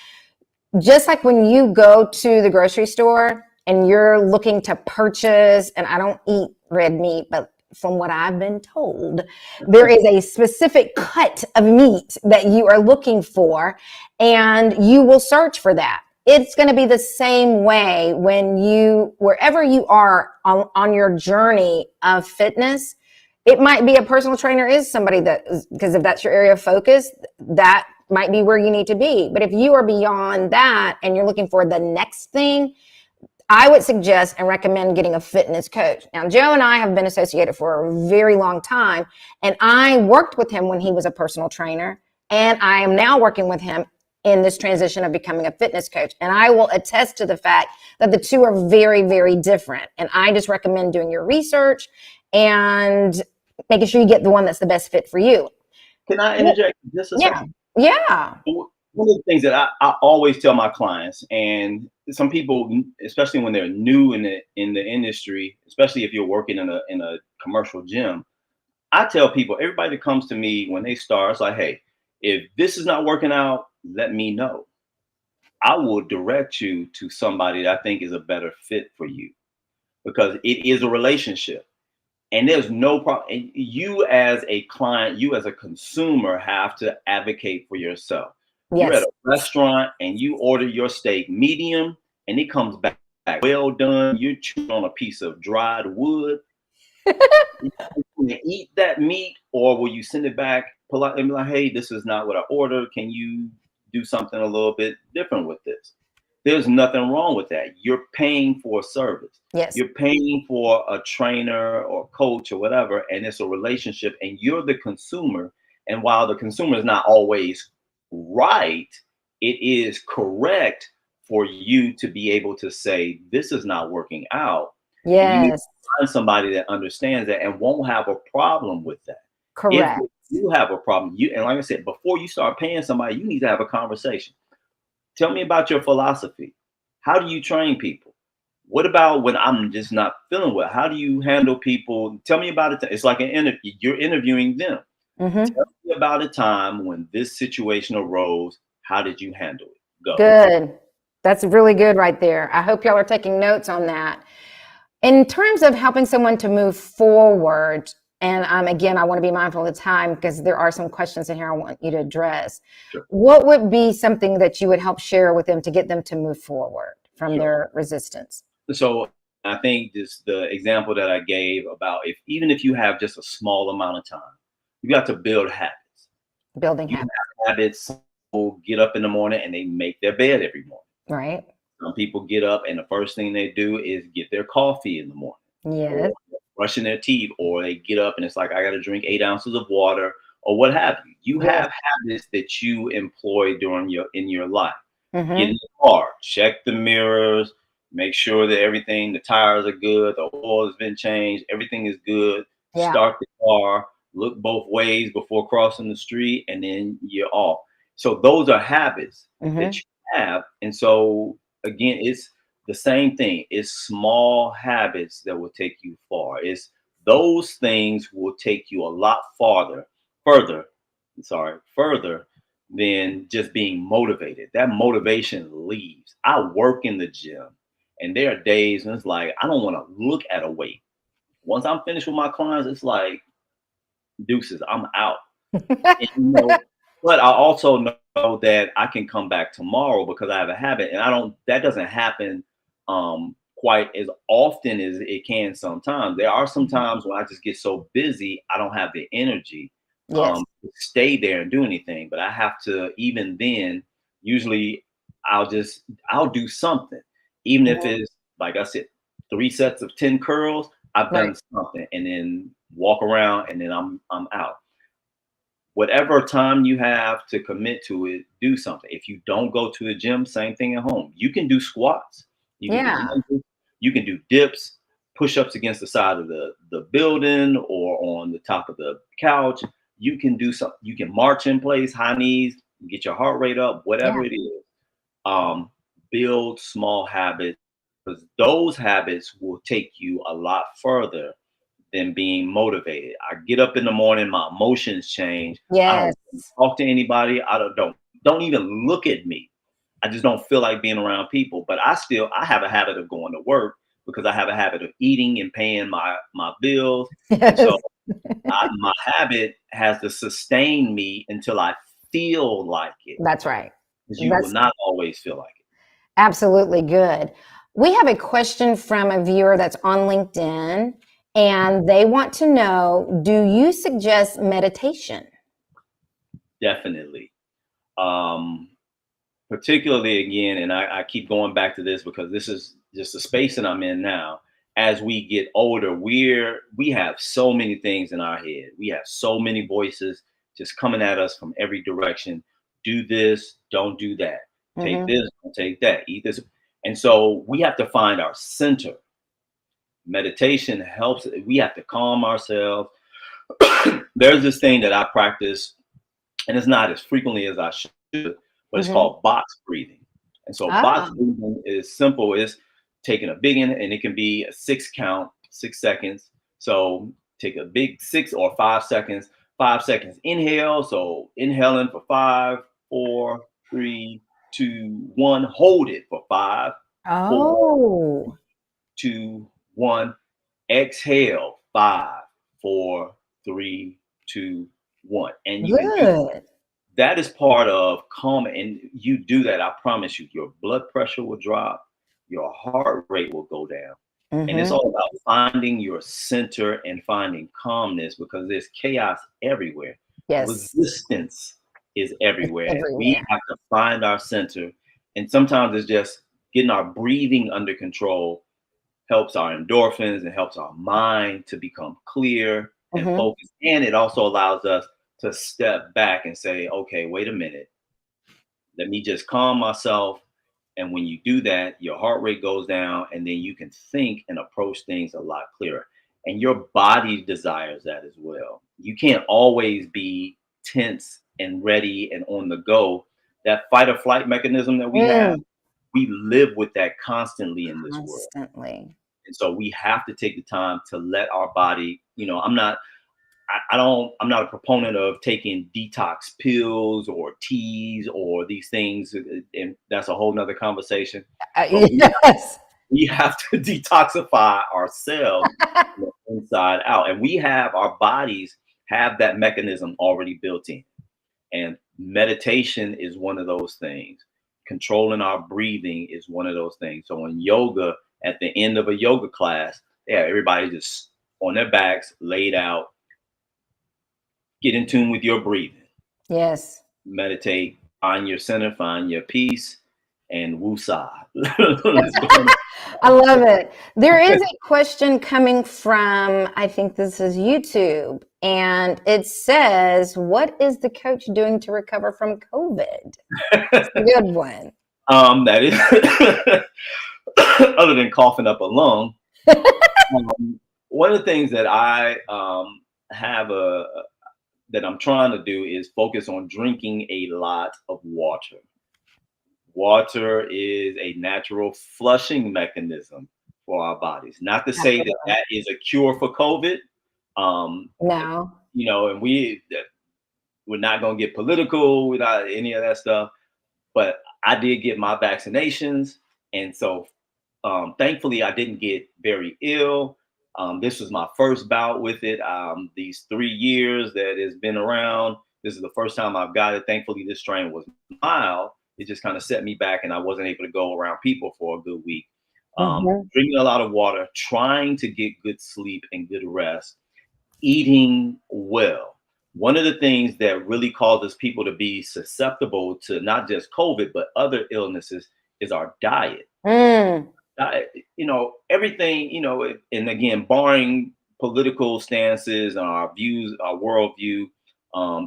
B: Just like when you go to the grocery store and you're looking to purchase, and I don't eat red meat, but from what I've been told, there is a specific cut of meat that you are looking for, and you will search for that. It's going to be the same way when wherever you are on your journey of fitness. It might be a personal trainer is somebody because if that's your area of focus, that might be where you need to be. But if you are beyond that and you're looking for the next thing, I would suggest and recommend getting a fitness coach. Now, Joe and I have been associated for a very long time, and I worked with him when he was a personal trainer, and I am now working with him in this transition of becoming a fitness coach. And I will attest to the fact that the two are very, very different. And I just recommend doing your research and making sure you get the one that's the best fit for you.
C: Can I interject just a second?
B: Yeah.
C: One of the things that I always tell my clients, and some people, especially when they're new in the industry, especially if you're working in a commercial gym, I tell people, everybody that comes to me when they start, it's like, hey, if this is not working out, let me know. I will direct you to somebody that I think is a better fit for you, because it is a relationship. And there's no problem. And you as a client, you as a consumer have to advocate for yourself. You're at
B: Yes.
C: a restaurant and you order your steak medium and it comes back well done. You chew on a piece of dried wood. You gonna eat that meat, or will you send it back politely and be like, hey, this is not what I ordered. Can you do something a little bit different with this? There's nothing wrong with that. You're paying for a service.
B: Yes.
C: You're paying for a trainer or coach or whatever, and it's a relationship, and you're the consumer. And while the consumer is not always right, it is correct for you to be able to say, this is not working out. And you need to
B: Yes.
C: find somebody that understands that and won't have a problem with that. If
B: Correct.
C: you have a problem, and like I said, before you start paying somebody, you need to have a conversation. Tell me about your philosophy. How do you train people? What about when I'm just not feeling well? How do you handle people? Tell me about it. It's like an interview. You're interviewing them.
B: Mm-hmm.
C: Tell me about a time when this situation arose. How did you handle it? Go.
B: Good. That's really good right there. I hope y'all are taking notes on that. In terms of helping someone to move forward, and again, I want to be mindful of the time because there are some questions in here I want you to address.
C: Sure.
B: What would be something that you would help share with them to get them to move forward from their resistance?
C: So I think just the example that I gave about even if you have just a small amount of time, you got to build habits.
B: Building
C: You
B: habits,
C: have habits. People get up in the morning and they make their bed every morning.
B: right?
C: Some people get up and the first thing they do is get their coffee in the morning,
B: Yes.
C: or brushing their teeth, or they get up and it's like, I got to drink 8 ounces of water, or what have you. You
B: Yes.
C: have habits that you employ in your life.
B: Mm-hmm.
C: Get in the car, check the mirrors, make sure that the tires are good, the oil has been changed, everything is good.
B: Yeah.
C: Start the car, look both ways before crossing the street, and then you're off. So those are habits
B: Mm-hmm.
C: that you have. And so again, it's the same thing. It's small habits that will take you far. It's those things will take you a lot further than just being motivated. That motivation leaves. I work in the gym, and there are days when it's like I don't want to look at a weight. Once I'm finished with my clients, it's like deuces, I'm out. And, but I also know that I can come back tomorrow because I have a habit, and that doesn't happen quite as often as it can sometimes. There are some times when I just get so busy, I don't have the energy
B: Yes.
C: to stay there and do anything. But I have to, even then, usually I'll do something. Even if it's, like I said, 3 sets of 10 curls, I've done something, and then walk around, and then I'm out. Whatever time you have to commit to it, do something. If you don't go to the gym, same thing at home. You can do squats. You can
B: Yeah.
C: do lunges, you can do dips, push-ups against the side of the building or on the top of the couch. You can do something. You can march in place, high knees, get your heart rate up, whatever
B: Yeah.
C: it is. Build small habits, because those habits will take you a lot further than being motivated. I get up in the morning, my emotions change. I
B: Yes.
C: don't talk to anybody. I don't even look at me. I just don't feel like being around people. But I have a habit of going to work because I have a habit of eating and paying my bills. And so my habit has to sustain me until I feel like it.
B: That's right.
C: Because you will not always feel like it.
B: Absolutely good. We have a question from a viewer that's on LinkedIn, and they want to know, do you suggest meditation?
C: Definitely. Particularly again, and I keep going back to this because this is just the space that I'm in now. As we get older, we have so many things in our head. We have so many voices just coming at us from every direction. Do this, don't do that. Take this, don't take that. Eat this. And so we have to find our center. Meditation helps. We have to calm ourselves. There's this thing that I practice, and it's not as frequently as I should, but it's called box breathing. And so box breathing is simple. It's taking a big and it can be a 6 count, 6 seconds. So take a big 6 or 5 seconds. 5 seconds inhale. So inhaling for 5, 4, 3, 2, 1. Hold it for 5, 4, 2, 1. Exhale 5, 4, 3, 2, 1. And you can do
B: Good.
C: that is part of calm. And you do that, I promise you, your blood pressure will drop, your heart rate will go down. And it's
B: Mm-hmm.
C: all about finding your center and finding calmness because there's chaos everywhere.
B: Yes.
C: Resistance is
B: It's
C: everywhere. And we
B: everywhere.
C: have to find our center. And sometimes it's just getting our breathing under control helps our endorphins and helps our mind to become clear and
B: Mm-hmm.
C: focused. And it also allows us to step back and say, okay, wait a minute. Let me just calm myself. And when you do that, your heart rate goes down, and then you can think and approach things a lot clearer. And your body desires that as well. You can't always be tense and ready and on the go. That fight or flight mechanism that we have,
B: Mm.
C: we live with that constantly in this world.
B: Constantly.
C: And so we have to take the time to let our body, I'm not a proponent of taking detox pills or teas or these things, and that's a whole nother conversation. But
B: Yes.
C: we have to detoxify ourselves from the inside out, and our bodies have that mechanism already built in. And meditation is one of those things. Controlling our breathing is one of those things. So in yoga, at the end of a yoga class, yeah, everybody just on their backs, laid out. Get in tune with your breathing.
B: Yes.
C: Meditate, find your center, find your peace, and woosah. Let's go.
B: I love it. There is a question coming from, I think this is YouTube, and it says, what is the coach doing to recover from COVID? It's a good one.
C: That is other than coughing up a lung. One of the things that I have that I'm trying to do is focus on drinking a lot of water. Water is a natural flushing mechanism for our bodies. Not to say that that is a cure for COVID. Um,
B: No.
C: and we're not going to get political without any of that stuff. But I did get my vaccinations, and so thankfully I didn't get very ill. This was my first bout with it. These 3 years that it's been around, this is the first time I've got it. Thankfully, this strain was mild. It just kind of set me back, and I wasn't able to go around people for a good week.
B: Mhm.
C: Drinking a lot of water, trying to get good sleep and good rest, eating well. One of the things that really causes people to be susceptible to not just COVID, but other illnesses is our diet.
B: Mm.
C: Everything, and again, barring political stances and our views, our worldview,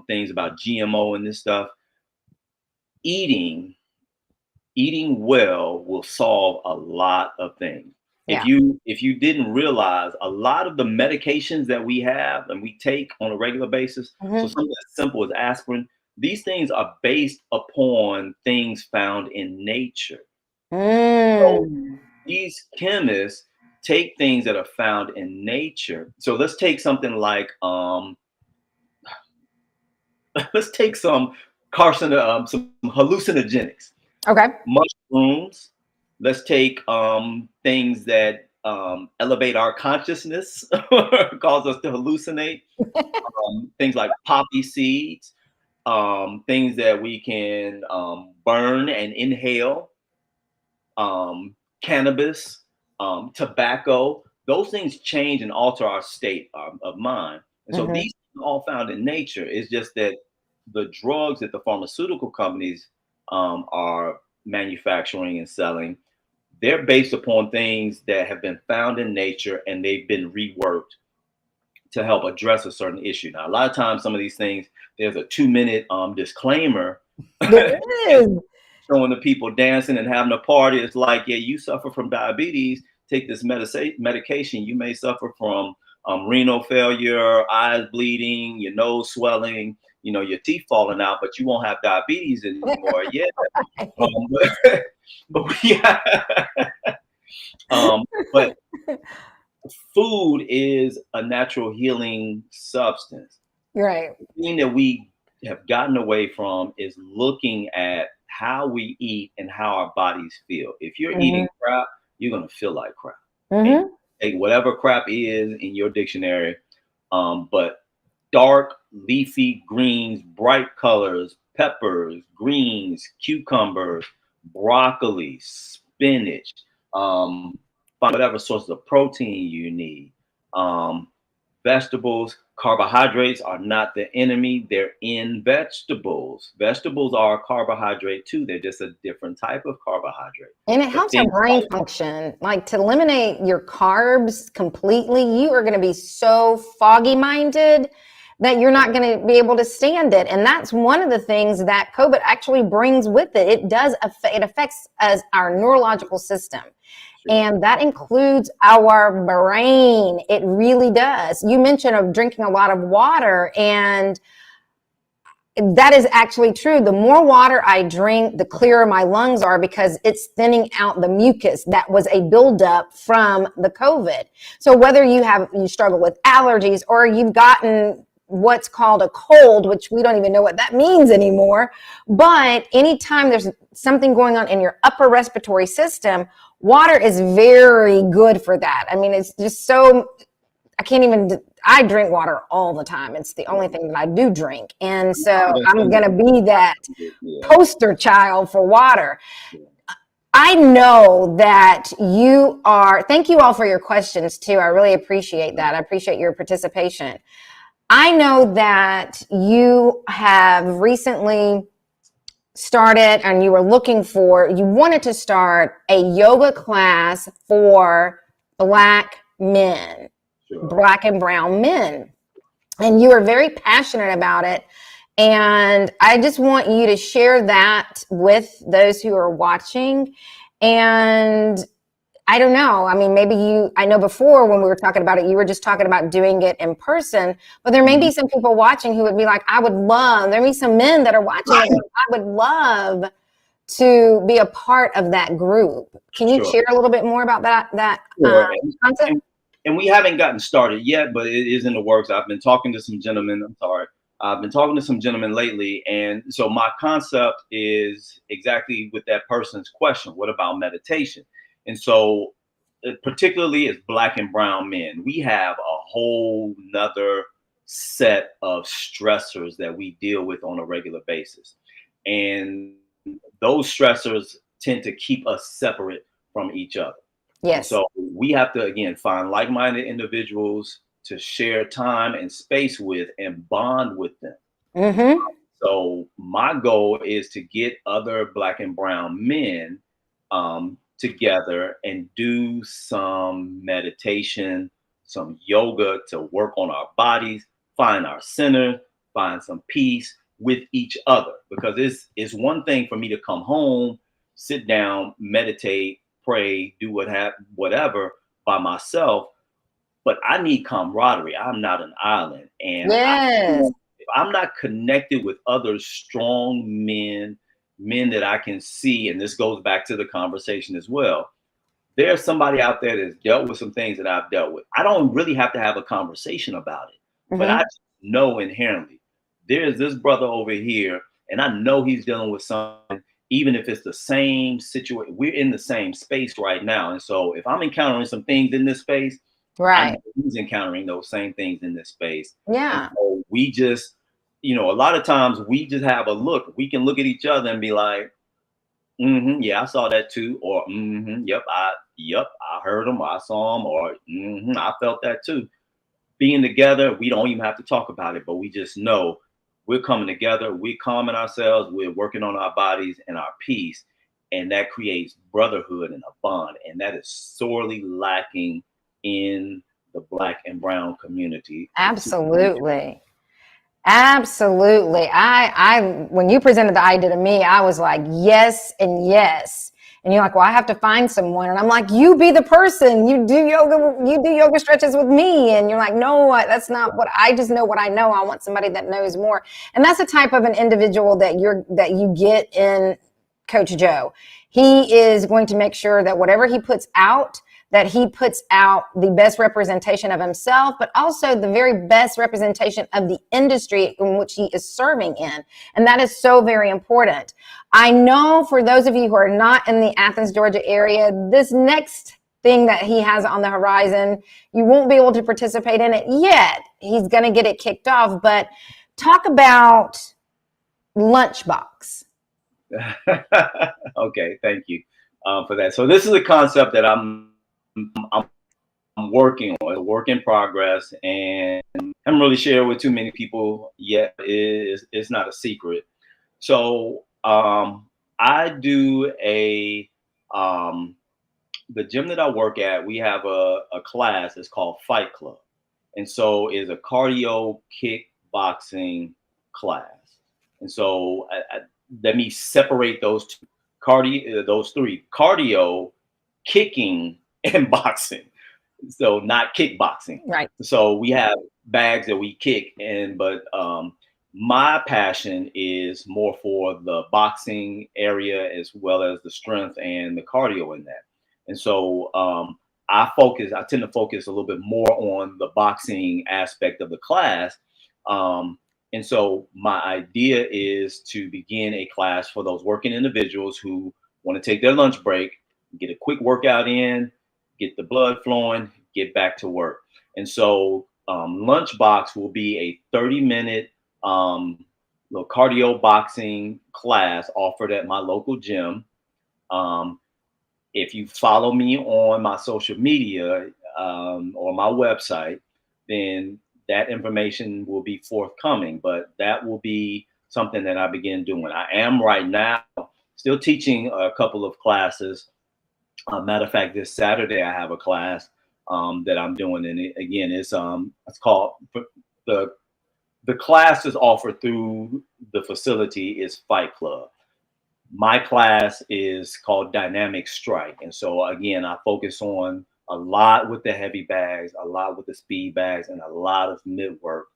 C: things about GMO and this stuff, eating well will solve a lot of things.
B: Yeah.
C: If you didn't realize, a lot of the medications that we have and we take on a regular basis, so
B: Mhm.
C: something as simple as aspirin, these things are based upon things found in nature. So
B: Mm.
C: these chemists take things that are found in nature. So let's take something like let's take some hallucinogenics,
B: Okay.
C: mushrooms. Let's take things that elevate our consciousness, cause us to hallucinate. Things like poppy seeds, things that we can burn and inhale, cannabis, tobacco. Those things change and alter our state of mind. And so
B: Mhm.
C: these are all found in nature. It's just that the drugs that the pharmaceutical companies are manufacturing and selling, they're based upon things that have been found in nature and they've been reworked to help address a certain issue. Now, a lot of times, some of these things, there's a 2-minute disclaimer
B: There is.
C: showing the people dancing and having a party. It's like, yeah, you suffer from diabetes, take this medication. You may suffer from renal failure, eyes bleeding, your nose swelling, your teeth falling out, but you won't have diabetes anymore. Yeah. But, but we but food is a natural healing substance.
B: Right.
C: The thing that we have gotten away from is looking at how we eat and how our bodies feel. If you're eating
B: Mhm.
C: crap, you're gonna feel like crap. And
B: Mhm.
C: take whatever crap is in your dictionary, But dark leafy greens, bright colors, peppers, greens, cucumbers, broccoli, spinach, find whatever sources of protein you need. Um, Vegetables, carbohydrates are not the enemy. They're in vegetables. Vegetables are a carbohydrate too. They're just a different type of carbohydrate.
B: And it
C: But
B: helps our brain function. Like, to eliminate your carbs completely, you are going to be so foggy minded that you're not going to be able to stand it. And that's one of the things that COVID actually brings with it. It affects our neurological system. And that includes our brain. It really does. You mentioned of drinking a lot of water, and that is actually true. The more water I drink, the clearer my lungs are, because it's thinning out the mucus that was a buildup from the COVID. So whether you struggle with allergies, or you've gotten what's called a cold, which we don't even know what that means anymore, but anytime there's something going on in your upper respiratory system, water is very good for that. I mean, it's just so, I drink water all the time. It's the only thing that I do drink. And so I'm going to be that poster child for water. I know that thank you all for your questions too. I really appreciate that. I appreciate your participation. I know that you have recently started, and you wanted to start a yoga class for Black men, Black and brown men. And you are very passionate about it. And I just want you to share that with those who are watching. And I don't know. I mean, I know before when we were talking about it, you were just talking about doing it in person, but there may be some people watching who would be like, there may be some men that are watching, I would love to be a part of that group. Can you share a little bit more about that concept?
C: And we haven't gotten started yet, but it is in the works. I've been talking to some gentlemen. I've been talking to some gentlemen lately. And so my concept is exactly with that person's question. What about meditation? And so particularly as Black and brown men, we have a whole nother set of stressors that we deal with on a regular basis. And those stressors tend to keep us separate from each other.
B: Yes.
C: So we have to, again, find like-minded individuals to share time and space with and bond with them.
B: Mm-hmm.
C: So my goal is to get other Black and brown men together and do some meditation, some yoga to work on our bodies, find our center, find some peace with each other. Because it's one thing for me to come home, sit down, meditate, pray, do whatever by myself, but I need camaraderie. I'm not an island. And
B: yes.
C: If I'm not connected with other strong men that I can see, and this goes back to the conversation as well, there's somebody out there that's dealt with some things that I've dealt with. I don't really have to have a conversation about it, but I just know inherently there's this brother over here, and I know he's dealing with something, even if it's the same situation. We're in the same space right now. And so if I'm encountering some things in this space,
B: right,
C: I know he's encountering those same things in this space.
B: Yeah.
C: So we just, a lot of times we just have a look. We can look at each other and be like, yeah, I saw that too. Or, yep, I heard him, I saw him, or I felt that too. Being together, we don't even have to talk about it, but we just know we're coming together, we're calming ourselves, we're working on our bodies and our peace, and that creates brotherhood and a bond. And that is sorely lacking in the Black and brown community.
B: Absolutely. Absolutely. I when you presented the idea to me, I was like, yes and yes. And you're like, well, I have to find someone. And I'm like, you be the person. You do yoga stretches with me. And you're like, no, that's not what I just know what I know. I want somebody that knows more. And that's the type of an individual that you get in Coach Joe. He is going to make sure that whatever he puts out, that he puts out the best representation of himself, but also the very best representation of the industry in which he is serving in. And that is so very important. I know for those of you who are not in the Athens, Georgia area, this next thing that he has on the horizon. You won't be able to participate in it yet. He's going to get it kicked off. But talk about Lunchbox.
C: Okay, thank you for that. So this is a concept that I'm working on, a work in progress, and I haven't really shared with too many people yet. It's not a secret. So I do the gym that I work at, we have a class. It's called Fight Club. And so it's a cardio kickboxing class. And so let me separate those two, those three: cardio, kicking, and boxing. So not kickboxing.
B: Right.
C: So we have bags that we kick, but my passion is more for the boxing area as well as the strength and the cardio in that. And so I tend to focus a little bit more on the boxing aspect of the class. And so my idea is to begin a class for those working individuals who want to take their lunch break, get a quick workout in, get the blood flowing, get back to work. And so Lunchbox will be a 30-minute little cardio boxing class offered at my local gym. If you follow me on my social media or my website, then that information will be forthcoming, but that will be something that I begin doing. I am right now still teaching a couple of classes. Matter of fact, this Saturday I have a class that I'm doing, and it's called the class is offered through the facility is Fight Club. My class is called Dynamic Strike. And so again, I focus on a lot with the heavy bags, a lot with the speed bags, and a lot of mid work.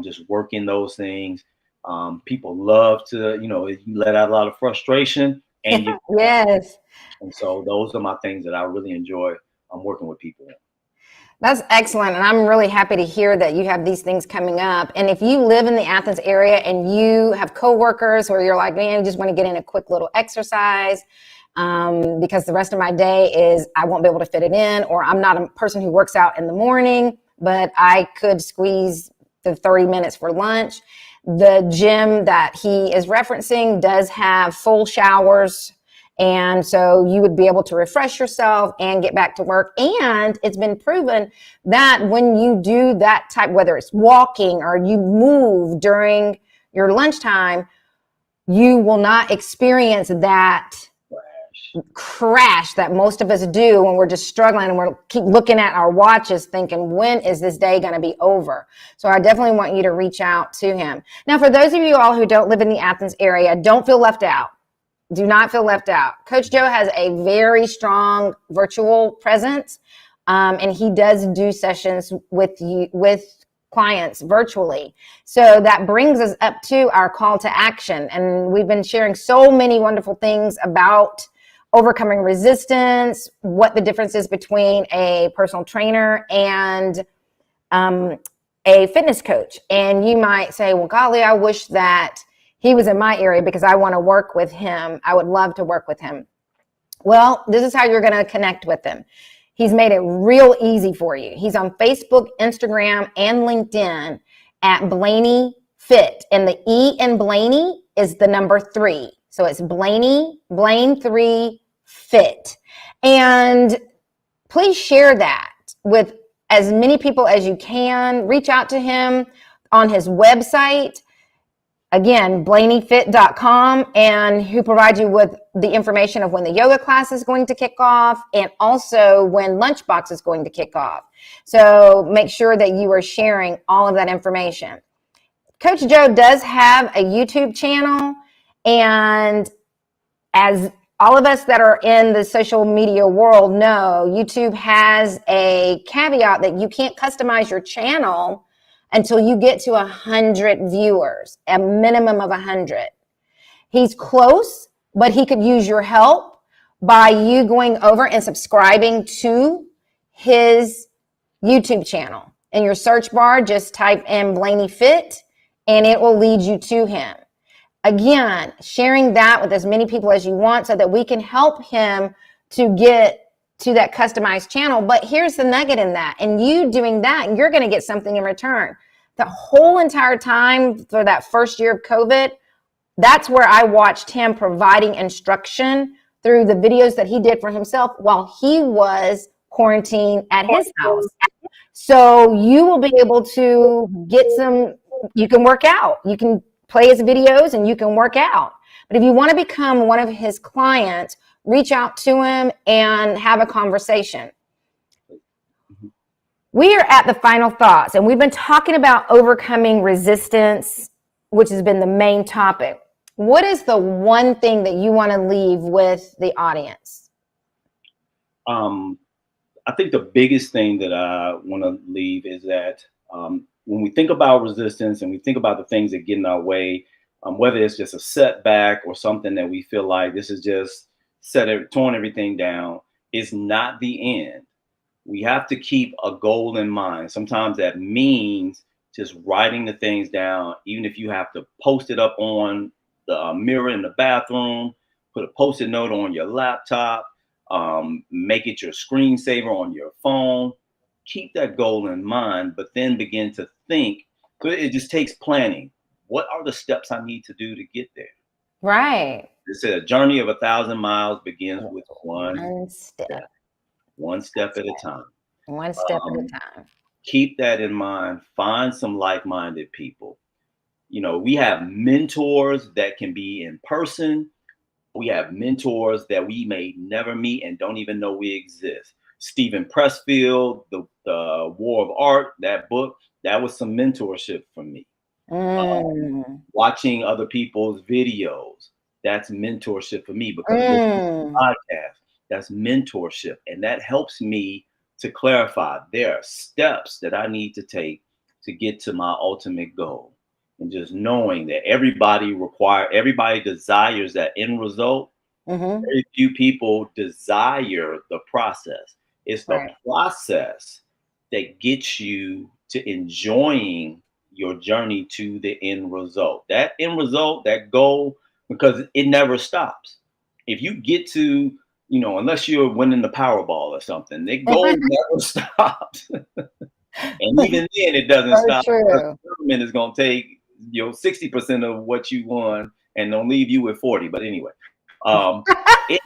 C: Just working those things. People love to, you let out a lot of frustration and you
B: Yes.
C: And so those are my things that I really enjoy working with people in.
B: That's excellent. And I'm really happy to hear that you have these things coming up. And if you live in the Athens area and you have coworkers where you're like, man, I just want to get in a quick little exercise because the rest of my day I won't be able to fit it in, or I'm not a person who works out in the morning, but I could squeeze the 30 minutes for lunch. The gym that he is referencing does have full showers. And so you would be able to refresh yourself and get back to work. And it's been proven that when you do that type, whether it's walking or you move during your lunchtime, you will not experience that crash that most of us do when we're just struggling and we're keep looking at our watches thinking, when is this day going to be over? So I definitely want you to reach out to him. Now, for those of you all who don't live in the Athens area, don't feel left out. Do not feel left out. Coach Joe has a very strong virtual presence, and he does do sessions with clients virtually. So that brings us up to our call to action. And we've been sharing so many wonderful things about overcoming resistance, what the difference is between a personal trainer and a fitness coach. And you might say, well, golly, I wish that he was in my area because I want to work with him. I would love to work with him. Well, this is how you're going to connect with him. He's made it real easy for you. He's on Facebook, Instagram, and LinkedIn at Blaney Fit. And the E in Blaney is the number 3. So it's Blaine 3 Fit. And please share that with as many people as you can. Reach out to him on his website. Again, blaneyfit.com, and who provides you with the information of when the yoga class is going to kick off and also when Lunchbox is going to kick off. So make sure that you are sharing all of that information. Coach Joe does have a YouTube channel, and as all of us that are in the social media world know, YouTube has a caveat that you can't customize your channel until you get to 100 viewers, a minimum of 100. He's close, but he could use your help by you going over and subscribing to his YouTube channel. In your search bar, just type in Blaney Fit, and it will lead you to him. Again, sharing that with as many people as you want so that we can help him to get to that customized channel. But here's the nugget in that. And you doing that, you're going to get something in return. The whole entire time for that first year of COVID, that's where I watched him providing instruction through the videos that he did for himself while he was quarantined at his house. So you will be able to get you can work out. You can play his videos and you can work out. But if you want to become one of his clients, reach out to him and have a conversation. We are at the final thoughts, and we've been talking about overcoming resistance, which has been the main topic. What is the one thing that you want to leave with the audience?
C: I think the biggest thing that I want to leave is that when we think about resistance and we think about the things that get in our way, whether it's just a setback or something that we feel like this is just torn everything down, it's not the end. We have to keep a goal in mind. Sometimes that means just writing the things down, even if you have to post it up on the mirror in the bathroom, put a Post-it note on your laptop, make it your screensaver on your phone. Keep that goal in mind, but then begin to think. It just takes planning. What are the steps I need to do to get there?
B: Right.
C: It's a journey of 1,000 miles begins with one step. One step at a time.
B: One step at a time.
C: Keep that in mind. Find some like-minded people. You know, we have mentors that can be in person. We have mentors that we may never meet and don't even know we exist. Stephen Pressfield, the War of Art, that book, that was some mentorship for me. Watching other people's videos, that's mentorship for me, because listening to podcasts, that's mentorship. And that helps me to clarify there are steps that I need to take to get to my ultimate goal. And just knowing that everybody desires that end result. Very few people desire the process. It's the process that gets you to enjoying your journey to the end result. That end result, that goal, because it never stops. If you get to, unless you're winning the Powerball or something, the goal never stops. And even then, it doesn't stop.
B: True.
C: The government is going to take 60% of what you won and they'll leave you with 40. But anyway, it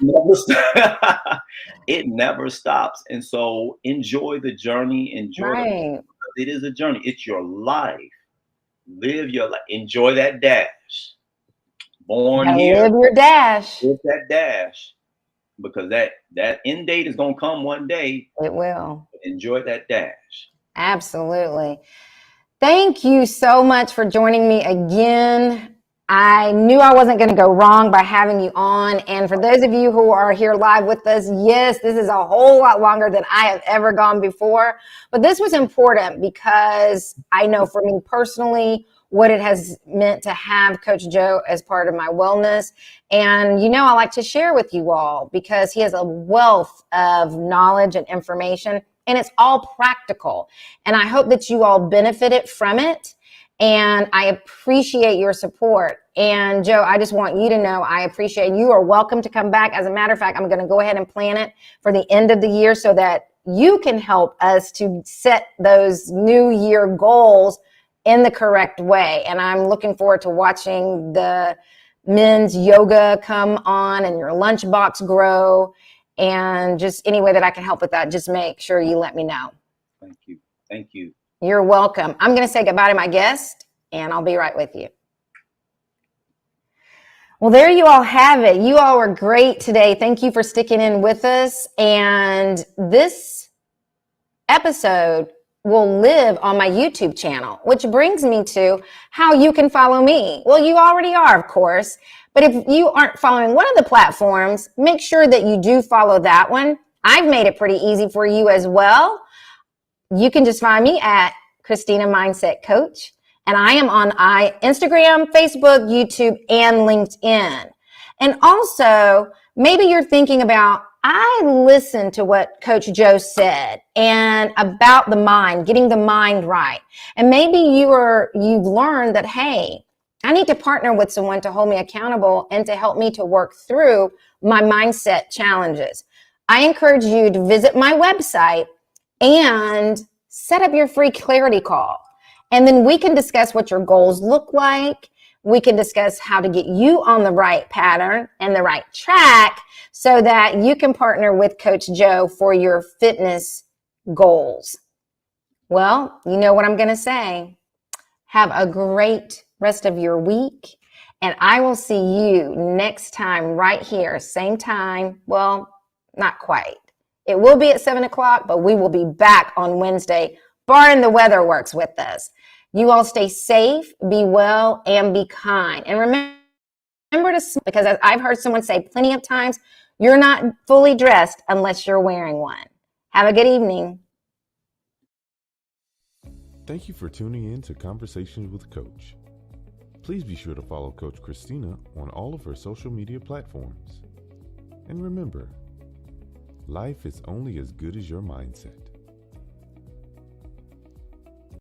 C: never stops. And so enjoy the journey. Because it is a journey. It's your life. Live your life. Enjoy that dash. Born here.
B: Live your dash.
C: Live that dash. Because that end date is going to come one day.
B: It will.
C: Enjoy that dash.
B: Absolutely. Thank you so much for joining me again. I knew I wasn't going to go wrong by having you on. And for those of you who are here live with us, yes, this is a whole lot longer than I have ever gone before. But this was important because I know for me personally what it has meant to have Coach Joe as part of my wellness. And, I like to share with you all because he has a wealth of knowledge and information. And it's all practical. And I hope that you all benefited from it. And I appreciate your support. And Joe, I just want you to know I appreciate you. Are welcome to come back. As a matter of fact, I'm going to go ahead and plan it for the end of the year so that you can help us to set those new year goals in the correct way. And I'm looking forward to watching the men's yoga come on and your lunchbox grow. And just any way that I can help with that, just make sure you let me know.
C: Thank you. Thank you.
B: You're welcome. I'm going to say goodbye to my guest, and I'll be right with you. Well, there you all have it. You all were great today. Thank you for sticking in with us. And this episode will live on my YouTube channel, which brings me to how you can follow me. Well, you already are, of course. But if you aren't following one of the platforms, make sure that you do follow that one. I've made it pretty easy for you as well. You can just find me at Christina Mindset Coach. And I am on Instagram, Facebook, YouTube, and LinkedIn. And also, maybe you're thinking about, I listened to what Coach Joe said and about the mind, getting the mind right. And maybe you've learned that, hey, I need to partner with someone to hold me accountable and to help me to work through my mindset challenges. I encourage you to visit my website and set up your free clarity call. And then we can discuss what your goals look like. We can discuss how to get you on the right pattern and the right track so that you can partner with Coach Joe for your fitness goals. Well, you know what I'm going to say. Have a great rest of your week. And I will see you next time right here, same time. Well, not quite. It will be at 7 o'clock, but we will be back on Wednesday, barring the weather works with us. You all stay safe, be well, and be kind. And remember to, because as I've heard someone say plenty of times, you're not fully dressed unless you're wearing one. Have a good evening.
A: Thank you for tuning in to Conversations with Coach. Please be sure to follow Coach Christina on all of her social media platforms. And remember, life is only as good as your mindset.